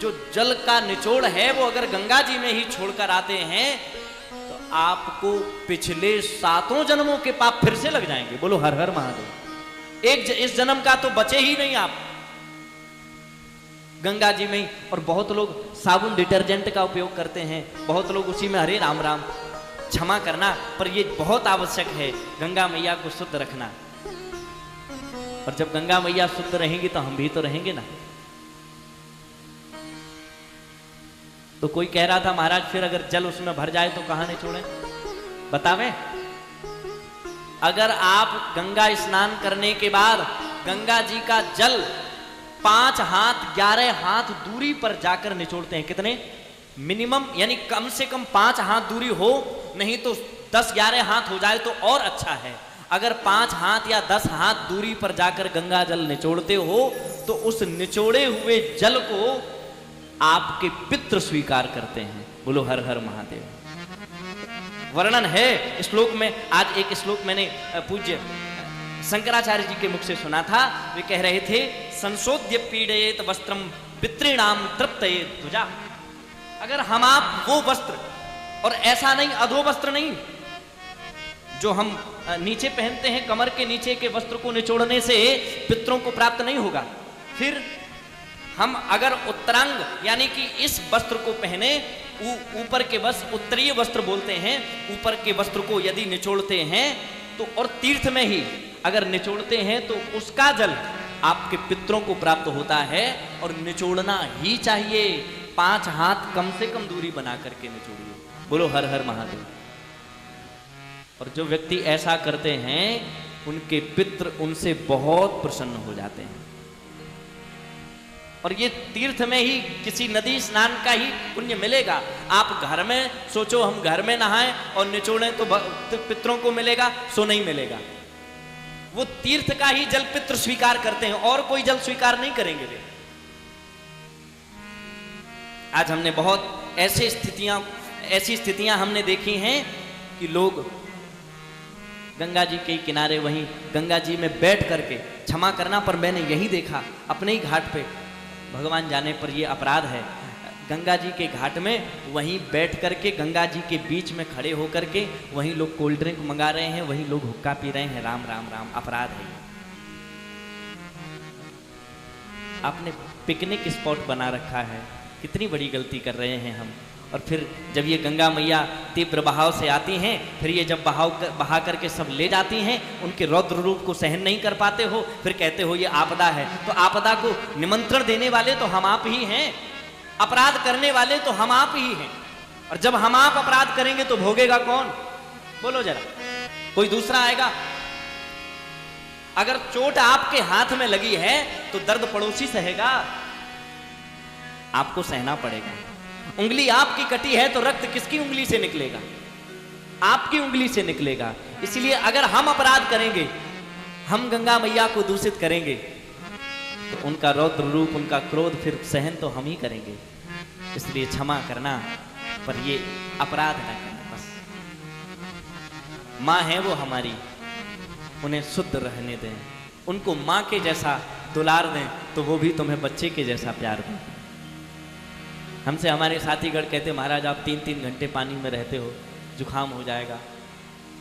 जो जल का निचोड़ है वो अगर गंगा जी में ही छोड़कर आते हैं तो आपको पिछले 7 जन्मों के पाप फिर से लग जाएंगे। बोलो हर हर महादेव। इस जन्म का तो बचे ही नहीं आप, गंगा जी में ही। और बहुत लोग साबुन डिटर्जेंट का उपयोग करते हैं, बहुत लोग उसी में हरे राम राम। क्षमा करना, पर ये बहुत आवश्यक है गंगा मैया को शुद्ध रखना। और जब गंगा मैया शुद्ध रहेंगी तो हम भी तो रहेंगे ना। तो कोई कह रहा था, महाराज फिर अगर जल उसमें भर जाए तो कहां निचोड़े, बतावें? अगर आप गंगा स्नान करने के बाद गंगा जी का जल 5 हाथ 11 हाथ दूरी पर जाकर निचोड़ते हैं, कितने? मिनिमम, यानी कम से कम 5 हाथ दूरी हो, नहीं तो 10-11 हाथ हो जाए तो और अच्छा है। अगर 5 हाथ या 10 हाथ दूरी पर जाकर गंगा जल निचोड़ते हो तो उस निचोड़े हुए जल को आपके पितृ स्वीकार करते हैं। बोलो हर हर महादेव। वर्णन है श्लोक में। आज एक श्लोक मैंने पूज्य शंकराचार्य जी के मुख से सुना था। वे कह रहे थे, संशोध्य पीड़येत वस्त्रम पितॄणाम तृप्तयेत ध्वजा। अगर हम आप वो वस्त्र, और ऐसा नहीं अधो वस्त्र नहीं, जो हम नीचे पहनते हैं, कमर के नीचे के वस्त्र को निचोड़ने से पितरों को प्राप्त नहीं होगा। फिर हम अगर उत्तरांग यानी कि इस वस्त्र को पहने, ऊपर के बस उत्तरीय वस्त्र बोलते हैं, ऊपर के वस्त्र को यदि निचोड़ते हैं तो, और तीर्थ में ही अगर निचोड़ते हैं तो उसका जल आपके पितरों को प्राप्त होता है, और निचोड़ना ही चाहिए। 5 हाथ कम से कम दूरी बना करके निचोड़िए। बोलो हर हर महादेव। और जो व्यक्ति ऐसा करते हैं उनके पितृ उनसे बहुत प्रसन्न हो जाते हैं। और ये तीर्थ में ही किसी नदी स्नान का ही पुण्य मिलेगा। आप घर में सोचो हम घर में नहाएं और निचोड़ें तो पितरों को मिलेगा, सो नहीं मिलेगा। वो तीर्थ का ही जल पितृ स्वीकार करते हैं और कोई जल स्वीकार नहीं करेंगे वे। आज हमने बहुत ऐसी स्थितियां हमने देखी हैं कि लोग गंगा जी के किनारे वहीं गंगा जी में बैठ करके, क्षमा करना पर मैंने यही देखा अपने ही घाट पे, भगवान जाने पर ये अपराध है, गंगा जी के घाट में वहीं बैठ करके गंगा जी के बीच में खड़े होकर के वहीं लोग कोल्ड ड्रिंक मंगा रहे हैं, वहीं लोग हुक्का पी रहे हैं। राम राम राम, अपराध है। आपने पिकनिक स्पॉट बना रखा है, कितनी बड़ी गलती कर रहे हैं हम। और फिर जब ये गंगा मैया तीव्र बहाव से आती हैं, फिर ये जब बहा करके सब ले जाती हैं, उनके रौद्र रूप को सहन नहीं कर पाते हो, फिर कहते हो ये आपदा है। तो आपदा को निमंत्रण देने वाले तो हम आप ही हैं, अपराध करने वाले तो हम आप ही हैं। और जब हम आप अपराध करेंगे तो भोगेगा कौन? बोलो जरा, कोई दूसरा आएगा? अगर चोट आपके हाथ में लगी है तो दर्द पड़ोसी सहेगा, आपको सहना पड़ेगा। उंगली आपकी कटी है तो रक्त किसकी उंगली से निकलेगा? आपकी उंगली से निकलेगा। इसलिए अगर हम अपराध करेंगे, हम गंगा मैया को दूषित करेंगे, तो उनका रौद्र रूप, उनका क्रोध फिर सहन तो हम ही करेंगे। इसलिए क्षमा करना, पर ये अपराध न करना। बस माँ है वो हमारी, उन्हें शुद्ध रहने दें, उनको माँ के जैसा दुलार दें, तो वो भी तुम्हें बच्चे के जैसा प्यार दें। हमसे हमारे साथीगण कहते, महाराज आप 3-3 घंटे पानी में रहते हो, जुकाम हो जाएगा।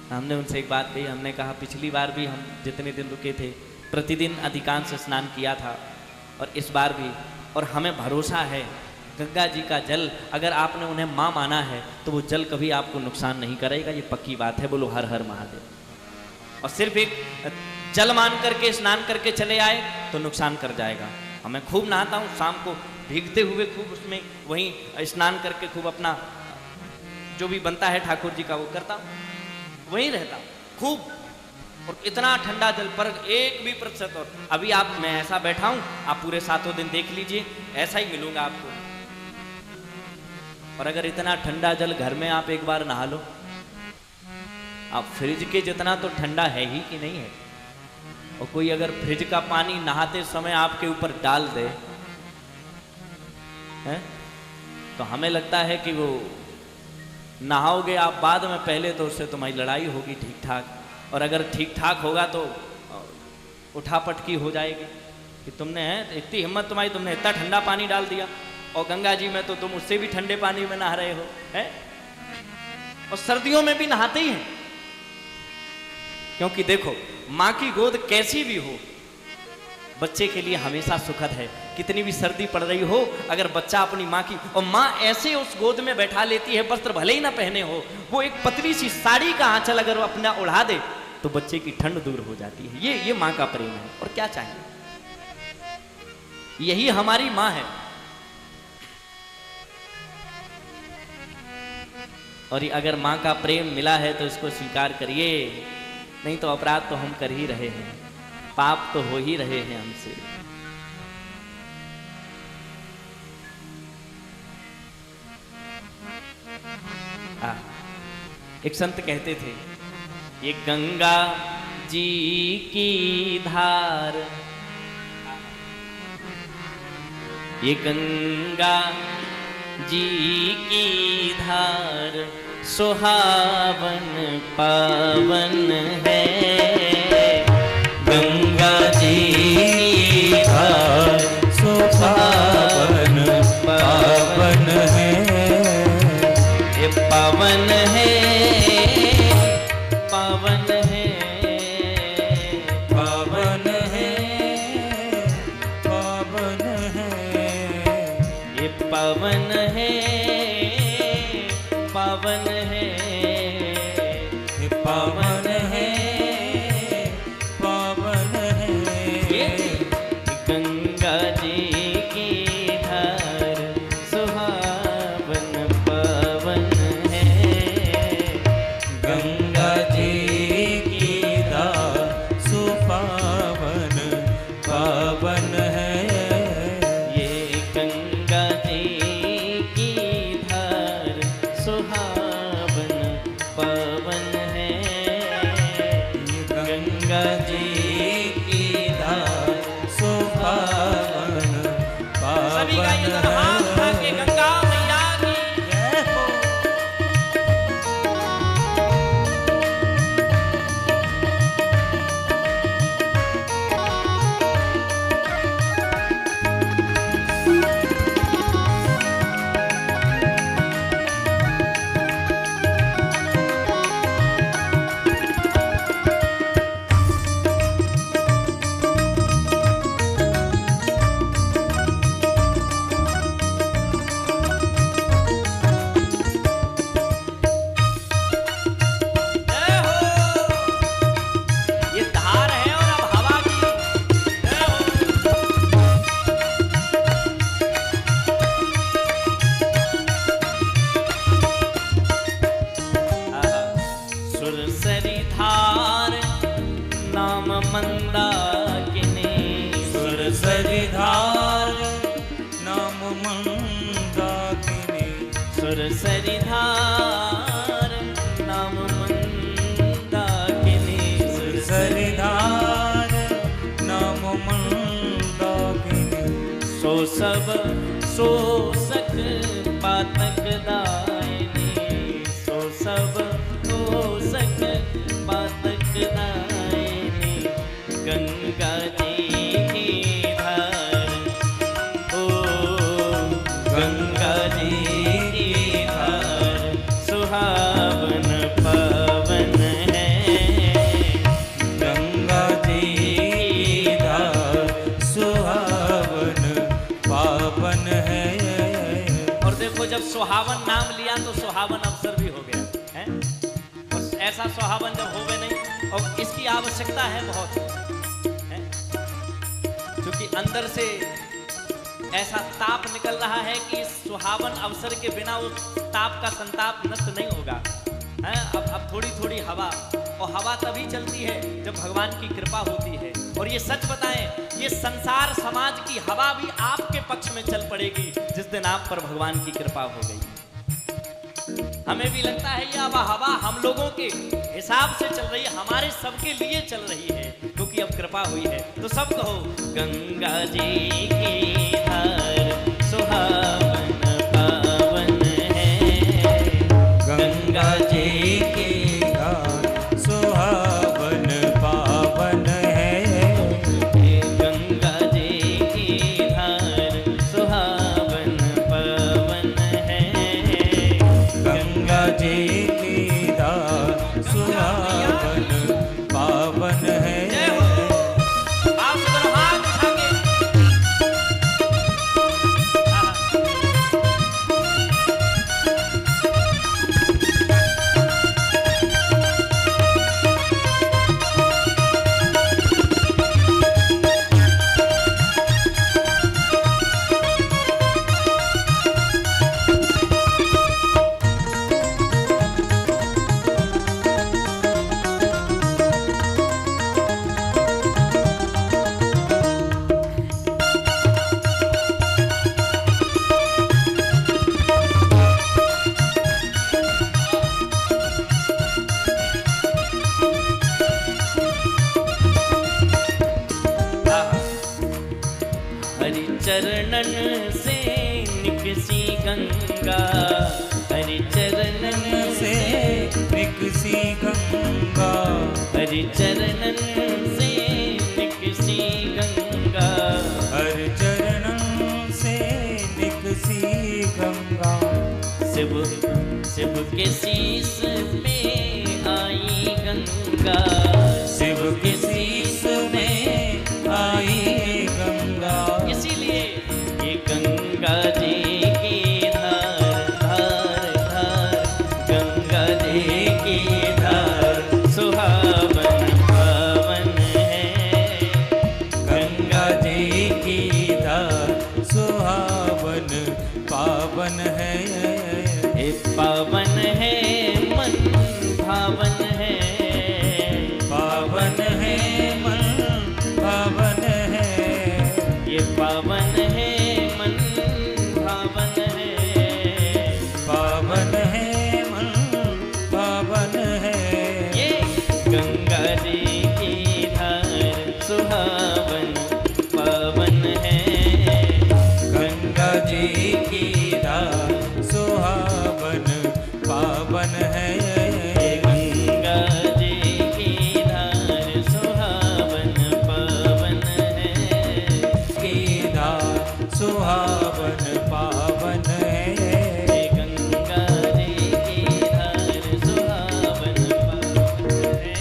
हमने उनसे एक बात कही, हमने कहा पिछली बार भी हम जितने दिन रुके थे प्रतिदिन अधिकांश स्नान किया था, और इस बार भी, और हमें भरोसा है गंगा जी का जल, अगर आपने उन्हें माँ माना है तो वो जल कभी आपको नुकसान नहीं करेगा, ये पक्की बात है। बोलो हर हर महादेव। और सिर्फ एक जल मान करके स्नान करके चले आए तो नुकसान कर जाएगा। मैं खूब नहाता हूँ, शाम को भीगते हुए खूब उसमें वहीं स्नान करके खूब अपना जो भी बनता है ठाकुर जी का वो करता हूँ, वहीं रहता हूँ खूब। और इतना ठंडा जल पर 1% और अभी आप, मैं ऐसा बैठा हूँ, आप पूरे 7 दिन देख लीजिए, ऐसा ही मिलूंगा आपको। और अगर इतना ठंडा जल घर में आप एक बार नहा लो, आप फ्रिज के जितना तो ठंडा है ही कि नहीं है। और कोई अगर फ्रिज का पानी नहाते समय आपके ऊपर डाल दे है, तो हमें लगता है कि वो नहाओगे आप बाद में, पहले तो उससे तुम्हारी लड़ाई होगी ठीक ठाक। और अगर ठीक ठाक होगा तो उठापटकी हो जाएगी कि तुमने है इतनी हिम्मत तुम्हारी, तुमने इतना ठंडा पानी डाल दिया, और गंगा जी में तो तुम उससे भी ठंडे पानी में नहा रहे हो है। और सर्दियों में भी नहाते ही हैं, क्योंकि देखो माँ की गोद कैसी भी हो बच्चे के लिए हमेशा सुखद है। कितनी भी सर्दी पड़ रही हो, अगर बच्चा अपनी माँ की, और माँ ऐसे उस गोद में बैठा लेती है, वस्त्र भले ही ना पहने हो, वो एक पतली सी साड़ी का आंचल अगर वो अपना उड़ा दे तो बच्चे की ठंड दूर हो जाती है। ये माँ का प्रेम है, और क्या चाहिए, यही हमारी माँ है। और अगर माँ का प्रेम मिला है तो इसको स्वीकार करिए, नहीं तो अपराध तो हम कर ही रहे हैं, पाप तो हो ही रहे हैं हमसे। एक संत कहते थे, ये गंगा जी की धार, ये गंगा जी की धार सुहावन पावन है। गंगा जी की धार सुहावन पावन है। ये पावन है, पावन है, पावन है, पावन है। पावन है, पावन है, पावन है, पावन है। ये गंगा जी की धार सुहावन पावन है, गंगा जी की धार सुपावन पावन है। ये गंगा जी की धार सुहावन पावन है, गंगा जी की धार सुपावन सभी का ये पावन हाथ उठा के है। गंगा मैया की जय हो। जय हो। ये धार है और अब हवा की जय हो। सुरसरी धार नाम मंदाकिनी, सुरसरी धार नाम मंदाकिनी, सुरसरी धार नाम मंदाकिनी, सुरसरी धार नाम मंदाकिनी। सो सब शोषक पातक दायिनी, सो सब शोषक पातक दायिनी, गंगा जी की धार, ओ गंगा जी की धार सुहावन पावन है, गंगा जी की धार सुहावन पावन है। और देखो जब सुहावन नाम लिया तो सुहावन अवसर भी हो गया है, और ऐसा सुहावन जब होवे नहीं, और इसकी आवश्यकता है बहुत है, क्योंकि अंदर से ऐसा ताप निकल रहा है कि इस सुहावन अवसर के बिना उस ताप का संताप नष्ट नहीं होगा है। अब थोड़ी थोड़ी हवा, और हवा तभी चलती है जब भगवान की कृपा होती है। और ये सच बताएं, ये संसार समाज की हवा भी आपके पक्ष में चल पड़ेगी जिस दिन आप पर भगवान की कृपा हो गई। हमें भी लगता है ये अब हवा हम लोगों के हिसाब से चल रही है, हमारे सबके लिए चल रही है, क्योंकि अब कृपा हुई है। तो सब कहो गंगा जी की धार सुहावन पावन है, गंगा जी की धार सुहावन पावन है, गंगा जी की धार सुहावन पावन है, गंगा जी की धार सुहावन पावन है। जय हो। आप सब हाथ उठा के चरणन से निकसी गंगा, हरि चरणन से निकसी गंगा, हरि चरणन से निकसी गंगा, हर चरणन से निकसी गंगा। शिव शिव के शीस में आई गंगा, शिव के शीस में आई गंगा। इसीलिए ये गंगा जी की पावन है। ये पावन है मन भावन है, पावन है मन पावन है। ये पावन है मन भावन है, पावन है मन पावन है। ये गंगा जी की धार सुहावन पावन है, गंगा जी की धार सुहावन पावन है। गंगा जी की धार सुहावन पावन है, की धार सुहावन पावन है। गंगा जी की धार सुहावन पावन है,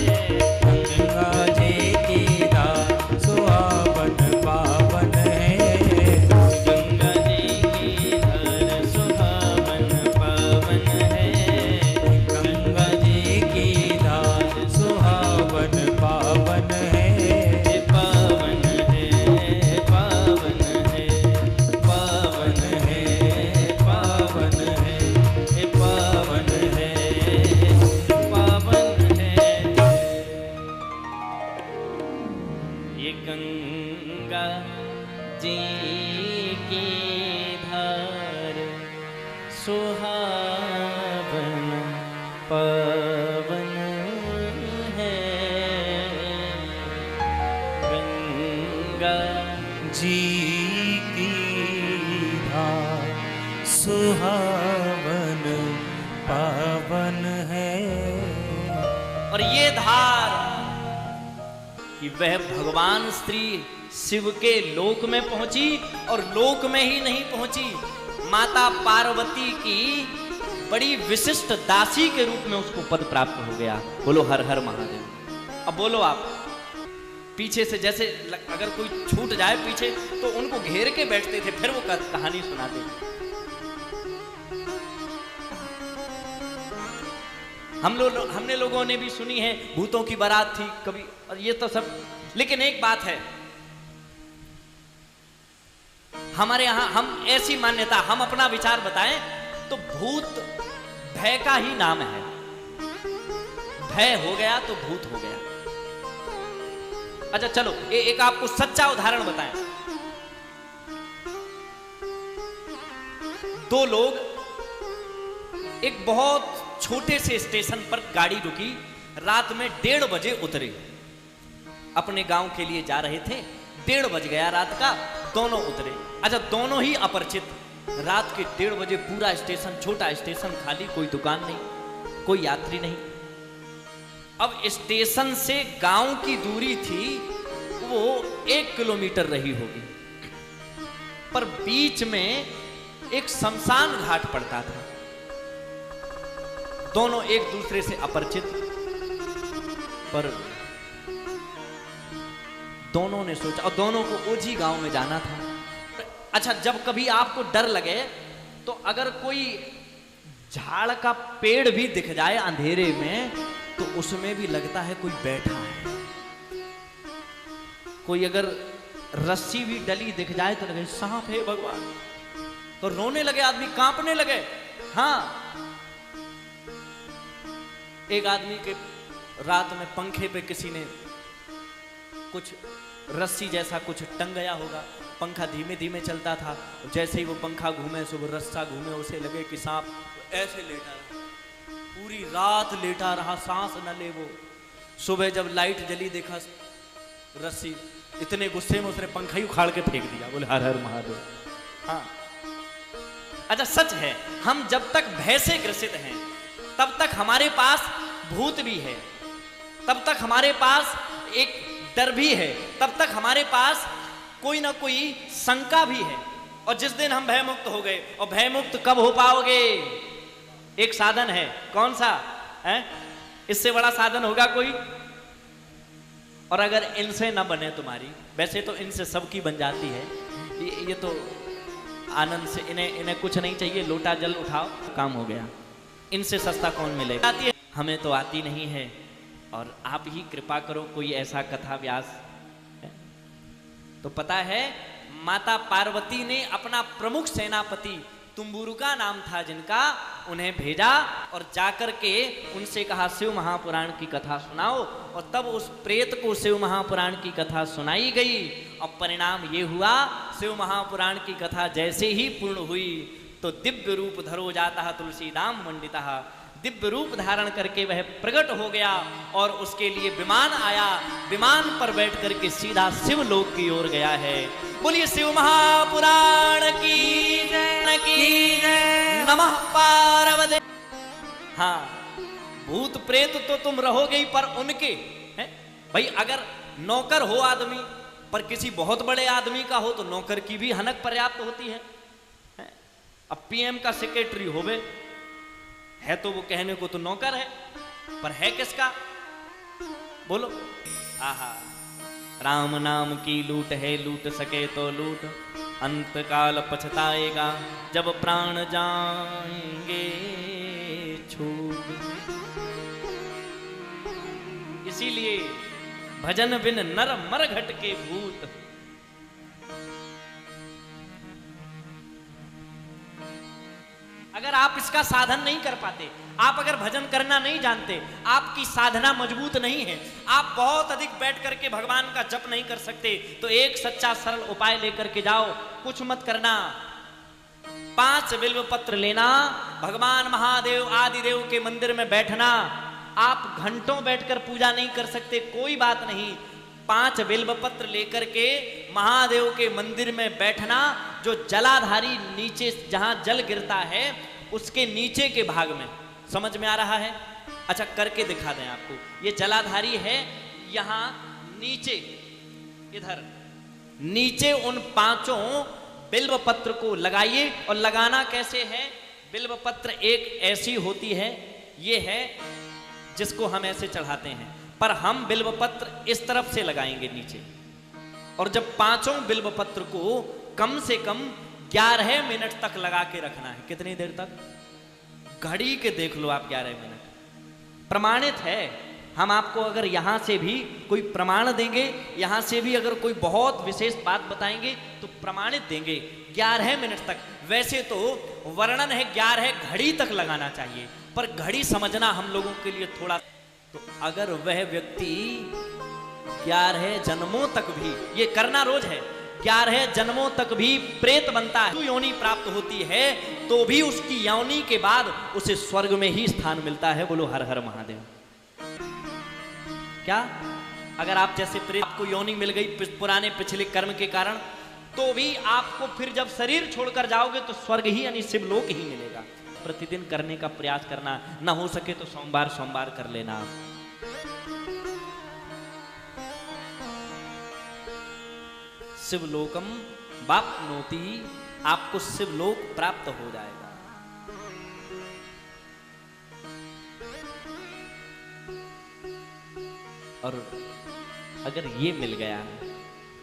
गंगा जी की धार सुहावन पावन है। गंगा जी की धार सुहावन पावन है, गंगा जी की धार सुहावन पावन है। ये पावन है पावन है पावन है पावन है, ये पावन है पावन है। ये गंगा जी की धार सुहावन पावन है, गंगा जी की धार सुहावन पावन है। और ये धार कि वह भगवान श्री शिव के लोक में पहुंची, और लोक में ही नहीं पहुंची, माता पार्वती की बड़ी विशिष्ट दासी के रूप में उसको पद प्राप्त हो गया। बोलो हर हर महादेव। अब बोलो आप, पीछे से जैसे अगर कोई छूट जाए पीछे तो उनको घेर के बैठते थे, फिर वो कहानी सुनाते थे। हमने लोगों ने भी सुनी है, भूतों की बारात थी कभी, और ये तो सब। लेकिन एक बात है, हमारे यहां हम ऐसी मान्यता, हम अपना विचार बताएं तो भूत भय का ही नाम है। भय हो गया तो भूत हो गया। अच्छा चलो एक आपको सच्चा उदाहरण बताएं। दो लोग एक बहुत छोटे से स्टेशन पर गाड़ी रुकी, रात में 1:30 बजे उतरे, अपने गांव के लिए जा रहे थे। 1:30 बज गया रात का, दोनों उतरे। अच्छा दोनों ही अपरिचित, रात के 1:30 बजे पूरा स्टेशन, छोटा स्टेशन खाली, कोई दुकान नहीं, कोई यात्री नहीं। अब स्टेशन से गांव की दूरी थी वो 1 किलोमीटर रही होगी, पर बीच में एक शमशान घाट पड़ता था। दोनों एक दूसरे से अपरिचित, पर दोनों ने सोचा, और दोनों को ओझी गांव में जाना था। अच्छा जब कभी आपको डर लगे तो अगर कोई झाड़ का पेड़ भी दिख जाए अंधेरे में तो उसमें भी लगता है कोई बैठा है। कोई अगर रस्सी भी डली दिख जाए तो लगे सांप है भगवान, तो रोने लगे आदमी, कांपने लगे। हाँ एक आदमी के रात में पंखे पे किसी ने कुछ रस्सी जैसा कुछ टंग गया होगा, पंखा धीमे धीमे चलता था, जैसे ही वो पंखा घूमे सुबह रस्सा घूमे, उसे लगे कि सांप, ऐसे लेटा रहा, पूरी रात लेटा रहा, सांस न ले। वो सुबह जब लाइट जली देखा रस्सी, इतने गुस्से में उसने पंखा ही उखाड़ के फेंक दिया। बोले हर हर महादेव। हाँ अच्छा सच है, हम जब तक भय से ग्रसित हैं तब तक हमारे पास भूत भी है, तब तक हमारे पास एक डर भी है, तब तक हमारे पास कोई ना कोई शंका भी है। और जिस दिन हम भय मुक्त हो गए, और भय मुक्त कब हो पाओगे? एक साधन है, कौन सा है? इससे बड़ा साधन होगा कोई? और अगर इनसे ना बने तुम्हारी, वैसे तो इनसे सबकी बन जाती है, ये तो आनंद से, इन्हें कुछ नहीं चाहिए, लोटा जल उठाओ काम हो गया। इनसे सस्ता कौन मिलेगा? आती है, हमें तो आती नहीं है, और आप ही कृपा करो कोई ऐसा कथा व्यास है। तो पता है माता पार्वती ने अपना प्रमुख सेनापति तुम्बुरु का नाम था जिनका, उन्हें भेजा और जाकर के उनसे कहा शिव महापुराण की कथा सुनाओ। और तब उस प्रेत को शिव महापुराण की कथा सुनाई गई और परिणाम ये हुआ, शिव महापुराण की कथा जैसे ही पूर्ण हुई तो दिव्य रूप धरो जाता तुलसीदाम मंडिता, दिव्य रूप धारण करके वह प्रकट हो गया और उसके लिए विमान आया, विमान पर बैठ करके सीधा शिव लोक की ओर गया है। बोलिए शिव महापुराण की जय, नमः पार्वती। हाँ, भूत प्रेत तो तुम रहोगे ही, पर उनके हैं भाई, अगर नौकर हो आदमी, पर किसी बहुत बड़े आदमी का हो तो नौकर की भी हनक पर्याप्त होती है। अब पीएम का सेक्रेटरी होवे है तो वो कहने को तो नौकर है, पर है किसका? बोलो। आहा, राम नाम की लूट है, लूट सके तो लूट, अंत काल पछताएगा जब प्राण जाएंगे छूट। इसीलिए भजन बिन नर मर घट के भूत। अगर आप इसका साधन नहीं कर पाते, आप अगर भजन करना नहीं जानते, आपकी साधना मजबूत नहीं है, आप बहुत अधिक बैठ करके भगवान का जप नहीं कर सकते, तो एक सच्चा सरल उपाय लेकर के जाओ। कुछ मत करना, 5 बिल्व पत्र लेना, भगवान महादेव आदिदेव के मंदिर में बैठना। आप घंटों बैठकर पूजा नहीं कर सकते, कोई बात नहीं, 5 बिल्व पत्र लेकर के महादेव के मंदिर में बैठना। जो जलाधारी नीचे जहां जल गिरता है उसके नीचे के भाग में, समझ में आ रहा है? अच्छा, करके दिखा दें आपको। ये जलाधारी है, यहां नीचे, इधर नीचे उन 5 बिल्व पत्र को लगाइए। और लगाना कैसे है? बिल्व पत्र एक ऐसी होती है, ये है जिसको हम ऐसे चढ़ाते हैं, पर हम बिल्व पत्र इस तरफ से लगाएंगे नीचे। और जब 5 बिल्व पत्र को कम से कम 11 मिनट तक लगा के रखना है। कितनी देर तक? घड़ी के देख लो आप, 11 मिनट प्रमाणित है। हम आपको अगर यहां से भी कोई प्रमाण देंगे, यहां से भी अगर कोई बहुत विशेष बात बताएंगे तो प्रमाणित देंगे 11 मिनट तक। वैसे तो वर्णन है 11 घड़ी तक लगाना चाहिए, पर घड़ी समझना हम लोगों के लिए थोड़ा। तो अगर वह व्यक्ति 11 जन्मों तक भी, ये करना रोज है, 11 जन्मों तक भी प्रेत बनता है, योनि प्राप्त होती है, तो भी उसकी योनि के बाद उसे स्वर्ग में ही स्थान मिलता है। बोलो हर हर महादेव। क्या अगर आप जैसे प्रेत आपको योनि मिल गई पुराने पिछले कर्म के कारण, तो भी आपको फिर जब शरीर छोड़कर जाओगे तो स्वर्ग ही यानी शिवलोक ही मिलेगा। प्रतिदिन करने का प्रयास करना, ना हो सके तो सोमवार कर लेना आप। शिवलोकम वाप्नोति, आपको शिवलोक प्राप्त हो जाएगा। और अगर ये मिल गया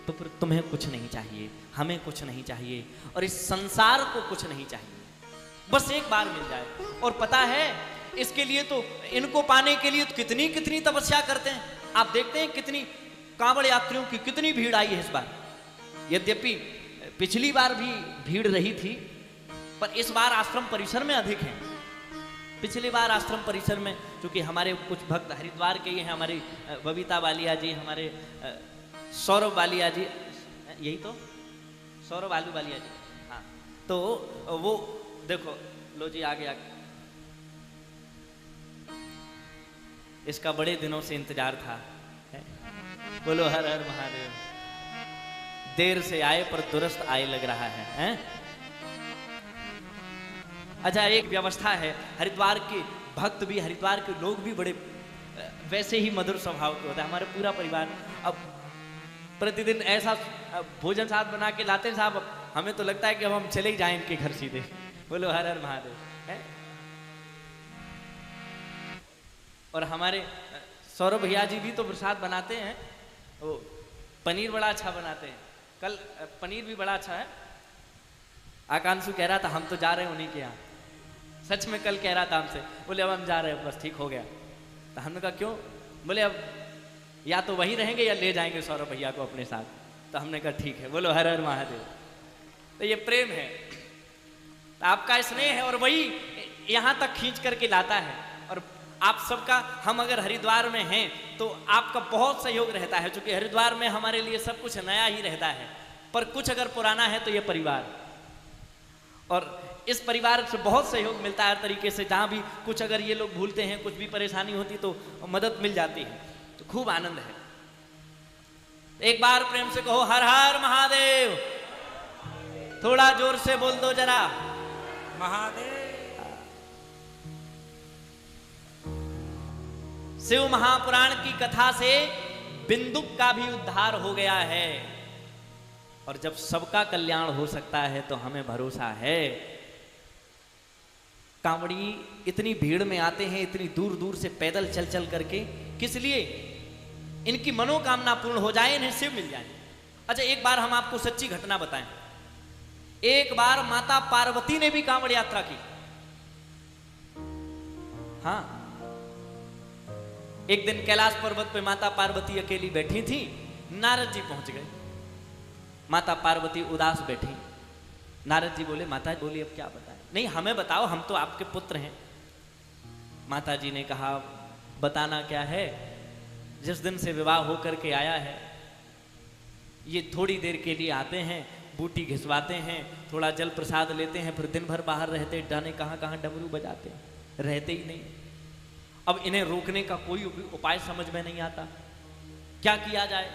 तो फिर तुम्हें कुछ नहीं चाहिए, हमें कुछ नहीं चाहिए, और इस संसार को कुछ नहीं चाहिए, बस एक बार मिल जाए। और पता है इसके लिए तो, इनको पाने के लिए तो कितनी कितनी तपस्या करते हैं। आप देखते हैं कितनी कांवड़ यात्रियों की कितनी भीड़ आई है इस बार। यद्यपि पिछली बार भी भीड़ रही थी, पर इस बार आश्रम परिसर में अधिक है। पिछली बार आश्रम परिसर में, क्योंकि हमारे कुछ भक्त हरिद्वार के ही हैं, हमारी बबीता वालिया जी, हमारे सौरभ वालिया जी, यही तो सौरभ आलू वालिया जी, हाँ, तो वो देखो, लो जी आगे आगे, इसका बड़े दिनों से इंतजार था। बोलो हर हर महादेव। देर से आए पर दुरुस्त आए लग रहा है, हैं? अच्छा, एक व्यवस्था है, हरिद्वार के भक्त भी, हरिद्वार के लोग भी बड़े वैसे ही मधुर स्वभाव के होता है। हमारे पूरा परिवार अब प्रतिदिन ऐसा भोजन साथ बना के लाते हैं साहब, हमें तो लगता है कि अब हम चले ही जाएं इनके घर सीधे। बोलो हर हर महादेव, है? और हमारे सौरभ भैया जी भी तो प्रसाद बनाते हैं, वो पनीर बड़ा अच्छा बनाते हैं। कल पनीर भी बड़ा अच्छा है। आकांशु कह रहा था हम तो जा रहे हैं उन्हीं के यहाँ, सच में कल कह रहा था हमसे, बोले अब हम जा रहे हैं, बस ठीक हो गया। तो हमने कहा क्यों? बोले अब या तो वहीं रहेंगे या ले जाएंगे सौरभ भैया को अपने साथ। तो हमने कहा ठीक है। बोलो हर हर महादेव। तो ये प्रेम है। तो आपका स्नेह है और वही यहाँ तक खींच करके लाता है। और आप सबका, हम अगर हरिद्वार में हैं तो आपका बहुत सहयोग रहता है, क्योंकि हरिद्वार में हमारे लिए सब कुछ नया ही रहता है, पर कुछ अगर पुराना है तो ये परिवार, और इस परिवार से बहुत सहयोग मिलता है हर तरीके से। जहाँ भी कुछ अगर ये लोग भूलते हैं, कुछ भी परेशानी होती तो मदद मिल जाती है, तो खूब आनंद है। एक बार प्रेम से कहो हर हर महादेव। थोड़ा जोर से बोल दो जरा, महादेव। शिव महापुराण की कथा से बिंदुक का भी उद्धार हो गया है, और जब सबका कल्याण हो सकता है तो हमें भरोसा है। कांवड़ी इतनी भीड़ में आते हैं, इतनी दूर दूर से पैदल चल चल करके, किस लिए? इनकी मनोकामना पूर्ण हो जाए, इन्हें शिव मिल जाए। अच्छा, एक बार हम आपको सच्ची घटना बताएं। एक बार माता पार्वती ने भी कांवड़ यात्रा की। हाँ, एक दिन कैलाश पर्वत पे माता पार्वती अकेली बैठी थी, नारद जी पहुंच गए। माता पार्वती उदास बैठी। नारद जी बोले, माता बोली अब क्या बताएं? नहीं, हमें बताओ, हम तो आपके पुत्र हैं। माता जी ने कहा, बताना क्या है, जिस दिन से विवाह होकर के आया है, ये थोड़ी देर के लिए आते हैं, बूटी घिसवाते हैं, थोड़ा जल प्रसाद लेते हैं, फिर दिन भर बाहर रहते, जाने कहाँ कहाँ डमरू बजाते हैं, रहते ही नहीं। अब इन्हें रोकने का कोई उपाय समझ में नहीं आता, क्या किया जाए?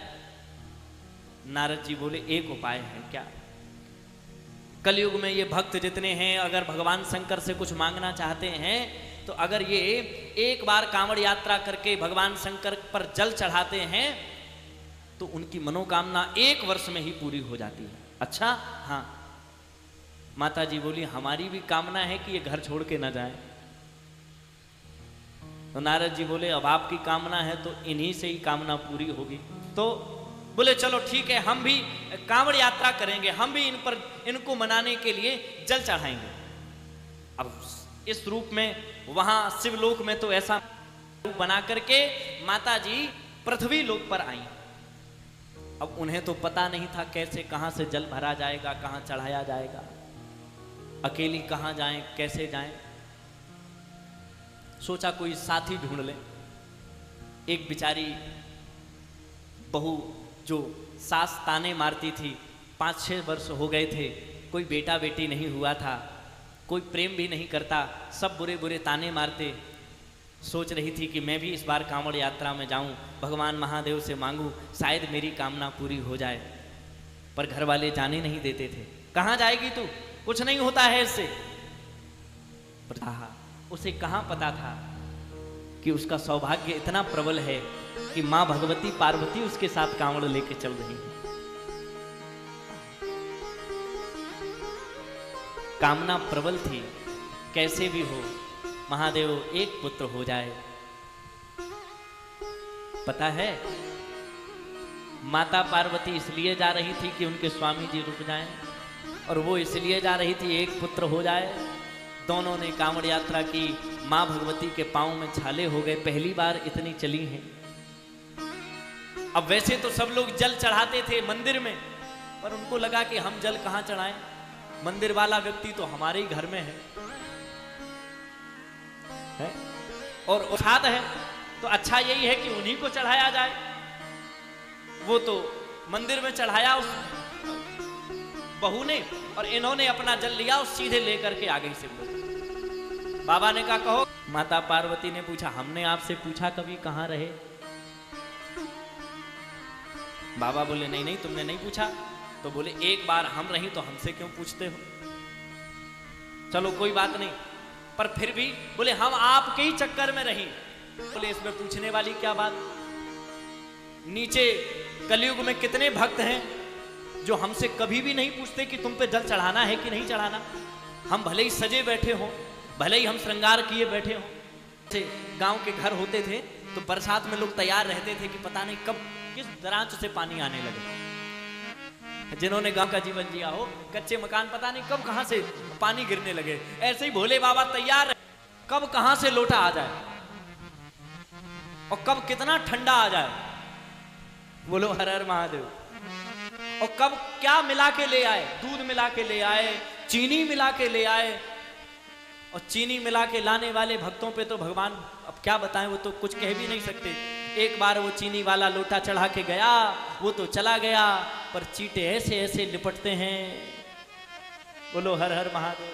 नारद जी बोले, एक उपाय है। क्या? कलयुग में ये भक्त जितने हैं, अगर भगवान शंकर से कुछ मांगना चाहते हैं तो अगर ये एक बार कांवड़ यात्रा करके भगवान शंकर पर जल चढ़ाते हैं तो उनकी मनोकामना 1 वर्ष में ही पूरी हो जाती है। अच्छा, हाँ। माता जी बोली, हमारी भी कामना है कि ये घर छोड़ के ना जाए। तो नारद जी बोले, अब आपकी कामना है तो इन्हीं से ही कामना पूरी होगी। तो बोले, चलो ठीक है, हम भी कांवड़ यात्रा करेंगे, हम भी इनको मनाने के लिए जल चढ़ाएंगे। अब इस रूप में वहां शिवलोक में तो ऐसा रूप बना करके माता जी पृथ्वी लोक पर आई। अब उन्हें तो पता नहीं था कैसे, कहां से जल भरा जाएगा, कहां चढ़ाया जाएगा, अकेली कहां जाएं, कैसे जाएं। सोचा कोई साथी ढूंढ ले। एक बेचारी बहू जो सास ताने मारती थी, 5-6 वर्ष हो गए थे, कोई बेटा बेटी नहीं हुआ था, कोई प्रेम भी नहीं करता, सब बुरे बुरे ताने मारते। सोच रही थी कि मैं भी इस बार कांवड़ यात्रा में जाऊं, भगवान महादेव से मांगूं, शायद मेरी कामना पूरी हो जाए। पर घर वाले जाने नहीं देते थे। कहाँ जाएगी तू, कुछ नहीं होता है इससे। उसे कहाँ पता था कि उसका सौभाग्य इतना प्रबल है कि मां भगवती पार्वती उसके साथ कांवड़ लेके चल रही है। कामना प्रबल थी, कैसे भी हो महादेव एक पुत्र हो जाए। पता है, माता पार्वती इसलिए जा रही थी कि उनके स्वामी जी रुक जाएं, और वो इसलिए जा रही थी एक पुत्र हो जाए। दोनों ने कांवड़ यात्रा की, मां भगवती के पांव में छाले हो गए, पहली बार इतनी चली हैं। अब वैसे तो सब लोग जल चढ़ाते थे मंदिर में, पर उनको लगा कि हम जल कहां चढ़ाएं, मंदिर वाला व्यक्ति तो हमारे ही घर में है? और उठाद है तो अच्छा यही है कि उन्हीं को चढ़ाया जाए। वो तो मंदिर में चढ़ाया उस बहू ने, और इन्होंने अपना जल लिया और सीधे लेकर के आगे से बोले। बाबा ने कहा, कहो। माता पार्वती ने पूछा, हमने आपसे पूछा कभी कहां रहे? बाबा बोले, नहीं नहीं, तुमने नहीं पूछा। तो बोले, एक बार हम रही तो हमसे क्यों पूछते हो? चलो कोई बात नहीं, पर फिर भी बोले हम आपके ही चक्कर में रही। बोले, इसमें पूछने वाली क्या बात? नीचे कलयुग में कितने भक्त हैं जो हमसे कभी भी नहीं पूछते कि तुम पे जल चढ़ाना है कि नहीं चढ़ाना। हम भले ही सजे बैठे हों, भले ही हम श्रृंगार किए बैठे हों। गांव के घर होते थे तो बरसात में लोग तैयार रहते थे कि पता नहीं कब किस दराज से पानी आने लगे। जिन्होंने गांव का जीवन जिया हो, कच्चे मकान पता नहीं कब कहां से पानी गिरने लगे। ऐसे ही भोले बाबा तैयार है, कब कहां से लोटा आ जाए और कब कितना ठंडा आ जाए। बोलो हर हर महादेव। और कब क्या मिला के ले आए, दूध मिला के ले आए, चीनी मिला के ले आए, और चीनी मिला के लाने वाले भक्तों पे तो भगवान अब क्या बताएं, वो तो कुछ कह भी नहीं सकते। एक बार वो चीनी वाला लोटा चढ़ा के गया, वो तो चला गया, पर चींटे ऐसे ऐसे लिपटते हैं। बोलो हर हर महादेव।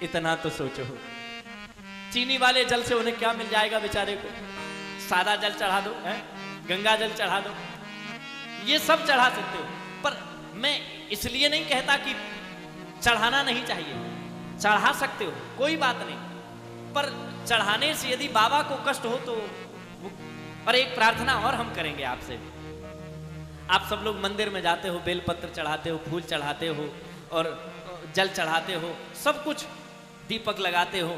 इतना तो सोचो, चीनी वाले जल से उन्हें क्या मिल जाएगा बेचारे को? सादा जल चढ़ा दो, गंगा जल चढ़ा दो, ये सब चढ़ा सकते हो। पर मैं इसलिए नहीं कहता कि चढ़ाना नहीं चाहिए, चढ़ा सकते हो, कोई बात नहीं, पर चढ़ाने से यदि बाबा को कष्ट हो तो और एक प्रार्थना और हम करेंगे आपसे। आप सब लोग मंदिर में जाते हो, बेलपत्र चढ़ाते हो, फूल चढ़ाते हो और जल चढ़ाते हो, सब कुछ दीपक लगाते हो,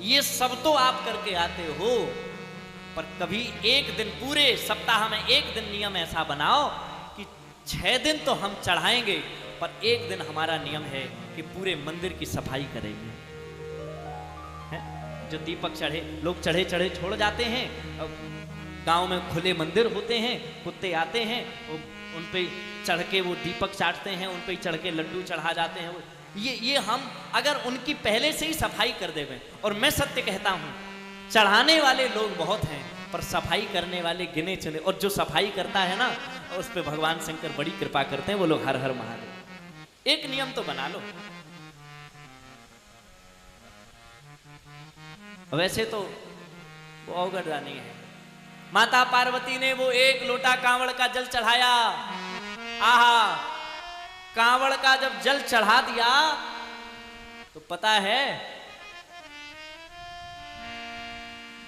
ये सब तो आप करके आते हो, पर कभी एक दिन, पूरे सप्ताह में एक दिन नियम ऐसा बनाओ कि 6 दिन तो हम चढ़ाएंगे, पर एक दिन हमारा नियम है कि पूरे मंदिर की सफाई करेंगे। जो दीपक चढ़े, लोग चढ़े चढ़े छोड़ जाते हैं, गांव में खुले मंदिर होते हैं, कुत्ते आते हैं, उन पे चढ़ के वो दीपक चाटते हैं, उन पे चढ़ के लड्डू चढ़ा जाते हैं। ये हम अगर उनकी पहले से ही सफाई कर देवें, और मैं सत्य कहता हूं, चढ़ाने वाले लोग बहुत हैं पर सफाई करने वाले गिने चुने, और जो सफाई करता है ना उस पे भगवान शंकर बड़ी कृपा करते हैं। वो लोग हर हर महादेव। एक नियम तो बना लो। वैसे तो वो अवगढ़दानी है, माता पार्वती ने वो एक लोटा कांवड़ का जल चढ़ाया, आहा, कांवड़ का जब जल चढ़ा दिया तो पता है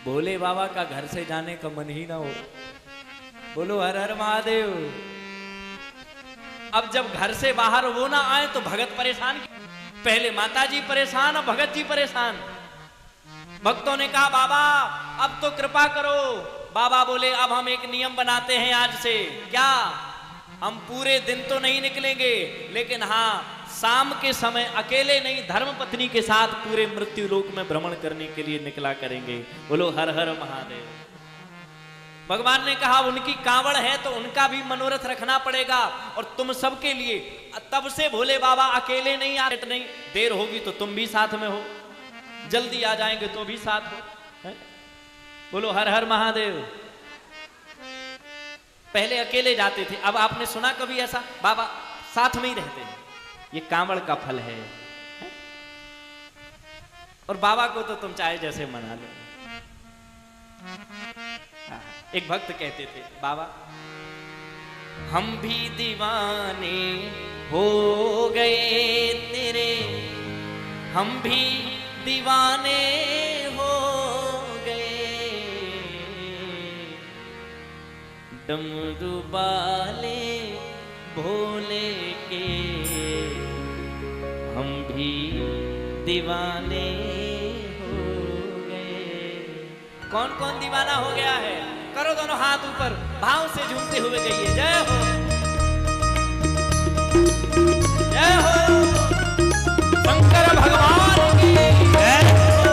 भोले बाबा का घर से जाने का मन ही ना हो। बोलो हर हर महादेव। अब जब घर से बाहर वो ना आए तो भगत परेशान, पहले माता जी परेशान और भगत जी परेशान। भक्तों ने कहा बाबा अब तो कृपा करो। बाबा बोले अब हम एक नियम बनाते हैं आज से, क्या? हम पूरे दिन तो नहीं निकलेंगे, लेकिन हाँ शाम के समय अकेले नहीं, धर्म पत्नी के साथ पूरे मृत्यु लोक में भ्रमण करने के लिए निकला करेंगे। बोलो हर हर महादेव। भगवान ने कहा उनकी कांवड़ है तो उनका भी मनोरथ रखना पड़ेगा, और तुम सबके लिए। तब से भोले बाबा अकेले नहीं आ रहे, नहीं देर होगी तो तुम भी साथ में हो, जल्दी आ जाएंगे तो भी साथ हो, है? बोलो हर हर महादेव। पहले अकेले जाते थे, अब आपने सुना कभी ऐसा? बाबा साथ में ही रहते हैं, ये कांवड़ का फल है। और बाबा को तो तुम चाहे जैसे मना लो। एक भक्त कहते थे, बाबा हम भी दीवाने हो गए तेरे, हम भी दीवाने हो गए, डमरू वाले भोले के हम भी दीवाने हो गए। कौन कौन दीवाना हो गया है? करो दोनों हाथ ऊपर, भाव से झूमते हुए गइए, जय हो जय हो शंकर भगवान की जय। जय हो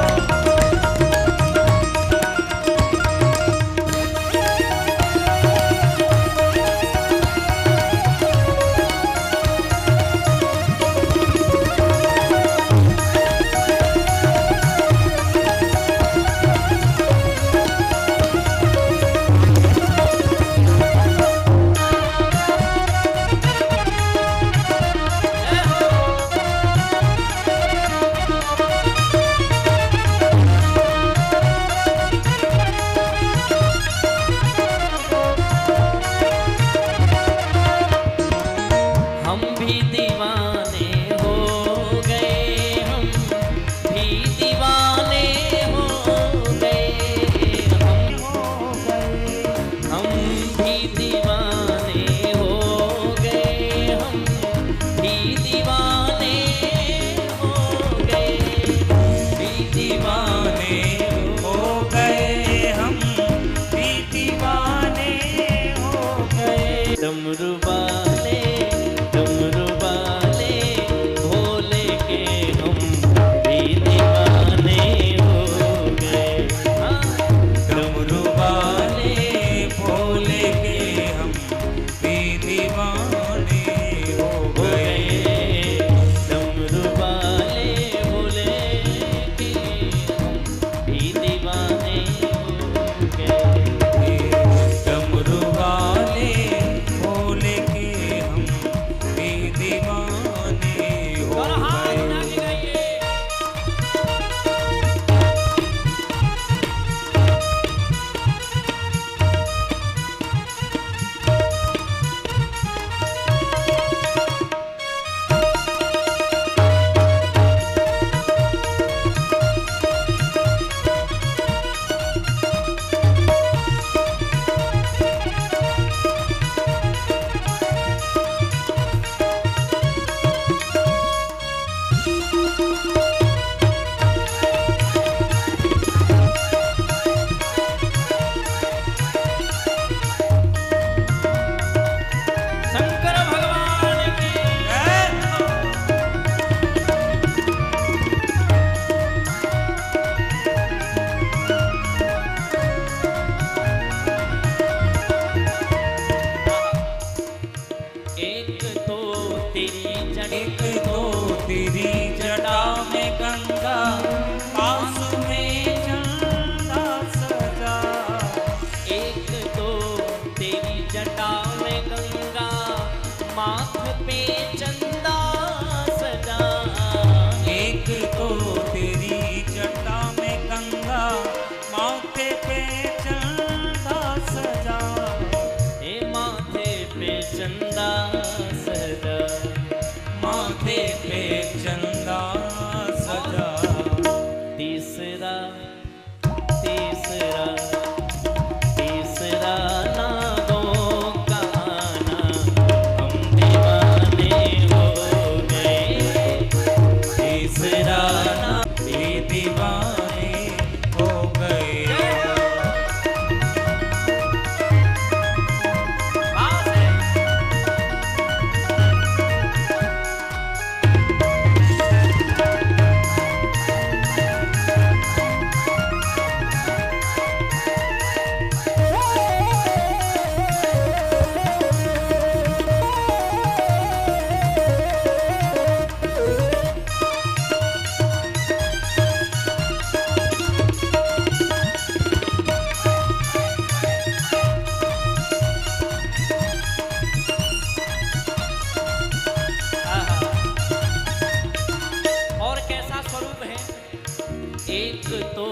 एक तो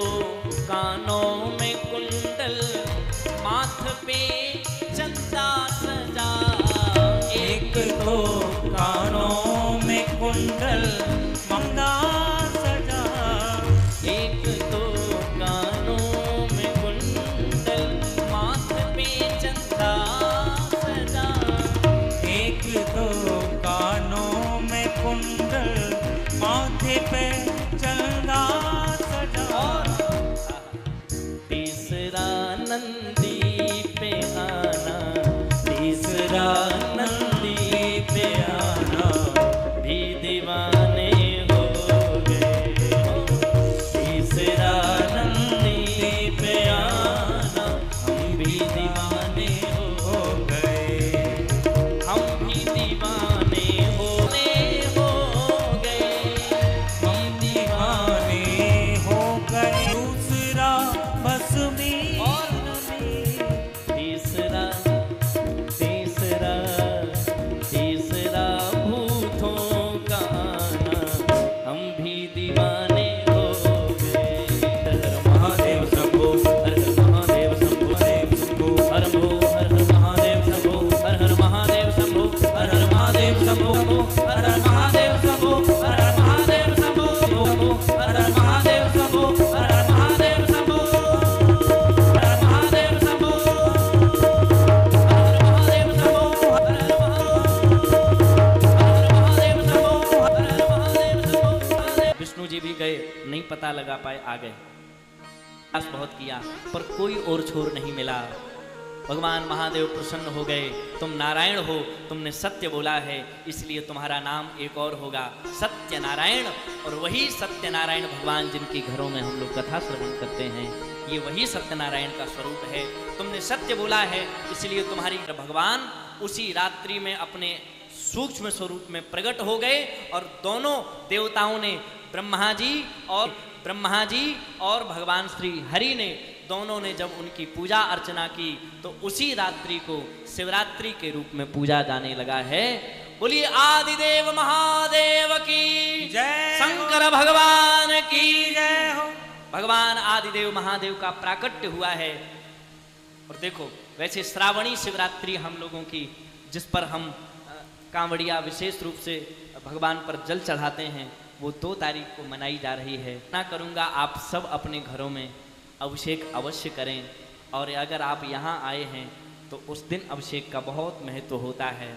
कानों में कुंडल, माथ पे चंदा सजा। एक तो कानों में कुंडल मंदा सजा। एक तो कानों में कुंडल, माथ पे चंदा सजा। एक तो कानों में कुंडल, माथे पे चंदा सजा। तीसरा नंदी पे आना, तीसरा नंदी पे आना, भी दीवाने हो गए। तीसरा नंदी पे आना, हम भी दीवाने हो गए। हम भी दीवाने हो गए। हम दीवाने हो गए। दूसरा बस में और तीसरा तीसरा तीसरा भूतों का आना, हम भी दीवाने हो गए। हर हर महादेव शंभो, हर हर महादेव शंभो, हर हर महादेव शंभो, हर हर महादेव शंभो, हर हर महादेव शंभो, हर हर महादेव शंभो, हर हर महादेव शंभो, हर हर महादेव शंभो, हर हर महादेव शंभो, हर हर महादेव शंभो, हर हर महादेव शंभो, हर हर महादेव शंभो, हर हर महादेव शंभो। विष्णु जी भी गए, नहीं पता लगा पाए, आ गए। प्रयास बहुत किया पर कोई और छोर नहीं मिला। भगवान महादेव प्रसन्न हो गए। तुम नारायण हो, तुमने सत्य बोला है, इसलिए तुम्हारा नाम एक और होगा, सत्य नारायण। और वही सत्य नारायण भगवान जिनके घरों में हम लोग कथा श्रवण करते हैं, ये वही सत्यनारायण का स्वरूप है। तुमने सत्य बोला है, इसलिए तुम्हारी भगवान उसी रात्रि में अपने सूक्ष्म स्वरूप में प्रकट हो गए। और दोनों देवताओं ने, ब्रह्मा जी और भगवान श्री हरि ने, दोनों ने जब उनकी पूजा अर्चना की तो उसी रात्रि को शिवरात्रि के रूप में पूजा जाने लगा है। बोलिए आदिदेव महादेव की जय हो। शंकर भगवान की जय हो। भगवान आदिदेव महादेव का प्राकट्य हुआ है। और देखो, वैसे श्रावणी शिवरात्रि हम लोगों की, जिस पर हम कांवड़िया विशेष रूप से भगवान पर जल चढ़ाते हैं, वो 2 तारीख को मनाई जा रही है। ना करूँगा, आप सब अपने घरों में अभिषेक अवश्य करें। और अगर आप यहाँ आए हैं तो उस दिन अभिषेक का बहुत महत्व होता है।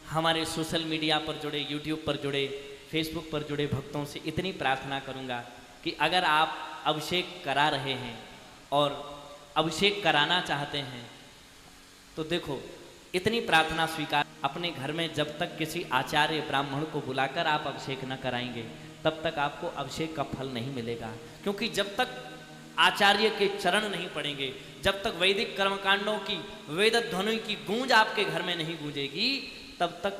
हमारे सोशल मीडिया पर जुड़े, यूट्यूब पर जुड़े, फेसबुक पर जुड़े भक्तों से इतनी प्रार्थना करूँगा कि अगर आप अभिषेक करा रहे हैं और अभिषेक कराना चाहते हैं तो देखो, इतनी प्रार्थना स्वीकार। अपने घर में जब तक किसी आचार्य ब्राह्मण को बुलाकर आप अभिषेक न कराएंगे, तब तक आपको अभिषेक का फल नहीं मिलेगा। क्योंकि जब तक आचार्य के चरण नहीं पड़ेंगे, जब तक वैदिक कर्मकांडों की वेद ध्वनि की गूंज आपके घर में नहीं गूंजेगी, तब तक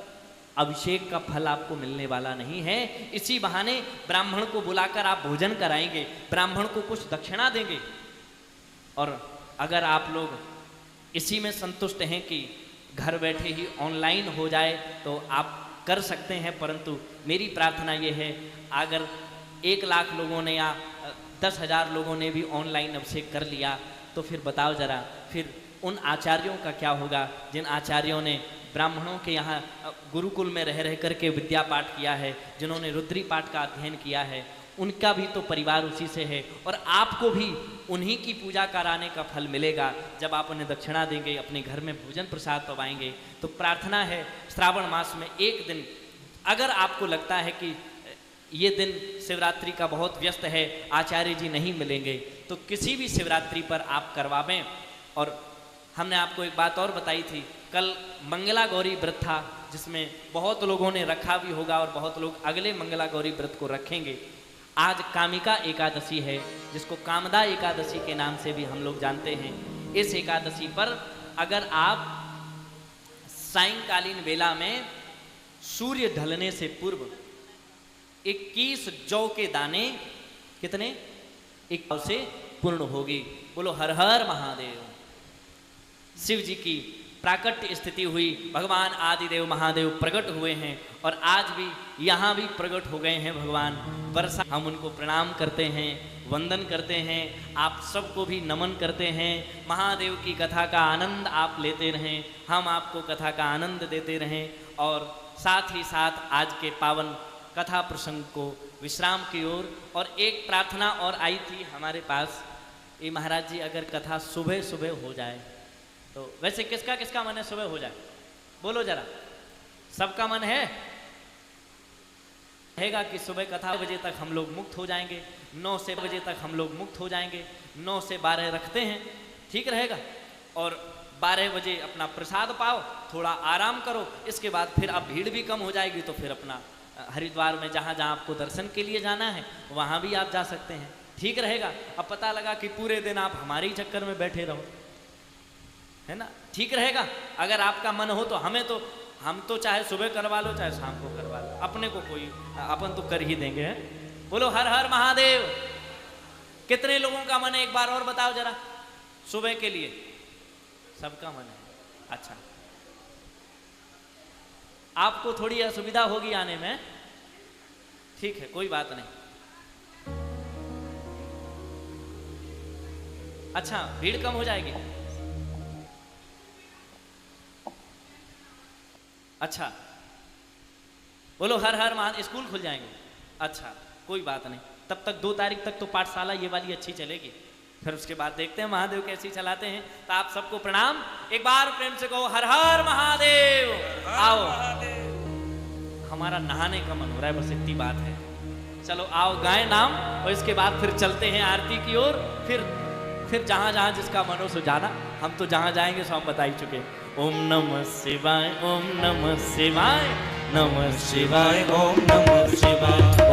अभिषेक का फल आपको मिलने वाला नहीं है। इसी बहाने ब्राह्मण को बुलाकर आप भोजन कराएंगे, ब्राह्मण को कुछ दक्षिणा देंगे। और अगर आप लोग इसी में संतुष्ट हैं कि घर बैठे ही ऑनलाइन हो जाए तो आप कर सकते हैं, परंतु मेरी प्रार्थना ये है, अगर 1 लाख लोगों ने या 10,000 लोगों ने भी ऑनलाइन अभिषेक कर लिया तो फिर बताओ जरा, फिर उन आचार्यों का क्या होगा जिन आचार्यों ने ब्राह्मणों के यहाँ गुरुकुल में रह रह करके विद्या पाठ किया है, जिन्होंने रुद्री पाठ का अध्ययन किया है, उनका भी तो परिवार उसी से है। और आपको भी उन्हीं की पूजा कराने का फल मिलेगा जब आप उन्हें दक्षिणा देंगे, अपने घर में भोजन प्रसाद पवाएंगे। तो प्रार्थना है, श्रावण मास में एक दिन अगर आपको लगता है कि ये दिन शिवरात्रि का बहुत व्यस्त है, आचार्य जी नहीं मिलेंगे, तो किसी भी शिवरात्रि पर आप करवावें। और हमने आपको एक बात और बताई थी, कल मंगला गौरी व्रत था, जिसमें बहुत लोगों ने रखा भी होगा और बहुत लोग अगले मंगला गौरी व्रत को रखेंगे। आज कामिका एकादशी है, जिसको कामदा एकादशी के नाम से भी हम लोग जानते हैं। इस एकादशी पर अगर आप सायंकालीन वेला में सूर्य ढलने से पूर्व 21 जौ के दाने, कितने 1 से पूर्ण होगी। बोलो हर हर महादेव। शिव जी की प्राकट्य स्थिति हुई, भगवान आदिदेव महादेव प्रकट हुए हैं और आज भी यहाँ भी प्रकट हो गए हैं भगवान। वर्षा हम उनको प्रणाम करते हैं, वंदन करते हैं, आप सबको भी नमन करते हैं। महादेव की कथा का आनंद आप लेते रहें, हम आपको कथा का आनंद देते रहें और साथ ही साथ आज के पावन कथा प्रसंग को विश्राम की ओर। और एक प्रार्थना और आई थी हमारे पास, ये महाराज जी अगर कथा सुबह सुबह हो जाए तो, वैसे किसका किसका मन है सुबह हो जाए? बोलो जरा, सबका मन है? रहेगा कि सुबह कथा बजे तक हम लोग मुक्त हो जाएंगे, 9 से बजे तक हम लोग मुक्त हो जाएंगे, 9 से 12 रखते हैं, ठीक रहेगा। और 12 बजे अपना प्रसाद पाओ, थोड़ा आराम करो, इसके बाद फिर अब भीड़ भी कम हो जाएगी तो फिर अपना हरिद्वार में जहाँ जहाँ आपको दर्शन के लिए जाना है वहाँ भी आप जा सकते हैं, ठीक रहेगा। अब पता लगा कि पूरे दिन आप हमारे ही चक्कर में बैठे रहो, है ना, ठीक रहेगा। अगर आपका मन हो तो हम तो चाहे सुबह करवा लो चाहे शाम को करवा लो, अपने को कोई, अपन तो कर ही देंगे, है? बोलो हर हर महादेव। कितने लोगों का मन है एक बार और बताओ जरा, सुबह के लिए? सबका मन है, अच्छा। आपको थोड़ी असुविधा होगी आने में, ठीक है, कोई बात नहीं। अच्छा, भीड़ कम हो जाएगी, अच्छा। बोलो हर हर महादेव। स्कूल खुल जाएंगे, अच्छा, कोई बात नहीं। तब तक 2 तारीख तक तो पाठशाला ये वाली अच्छी चलेगी, फिर उसके बाद देखते हैं महादेव कैसी चलाते हैं। तो आप सबको प्रणाम, एक बार प्रेम से कहो हर हर महादेव। आओ, हमारा नहाने का मन हो रहा है, बस इतनी बात है। चलो आओ गाएं नाम और इसके बाद फिर चलते हैं आरती की ओर। फिर जहां जहां जिसका मन हो सो जाना, हम तो जहां जाएंगे सो हम बता ही चुके। ओम नमः शिवाय, ओम नमः शिवाय, नमः शिवाय, ओम नमः शिवाय।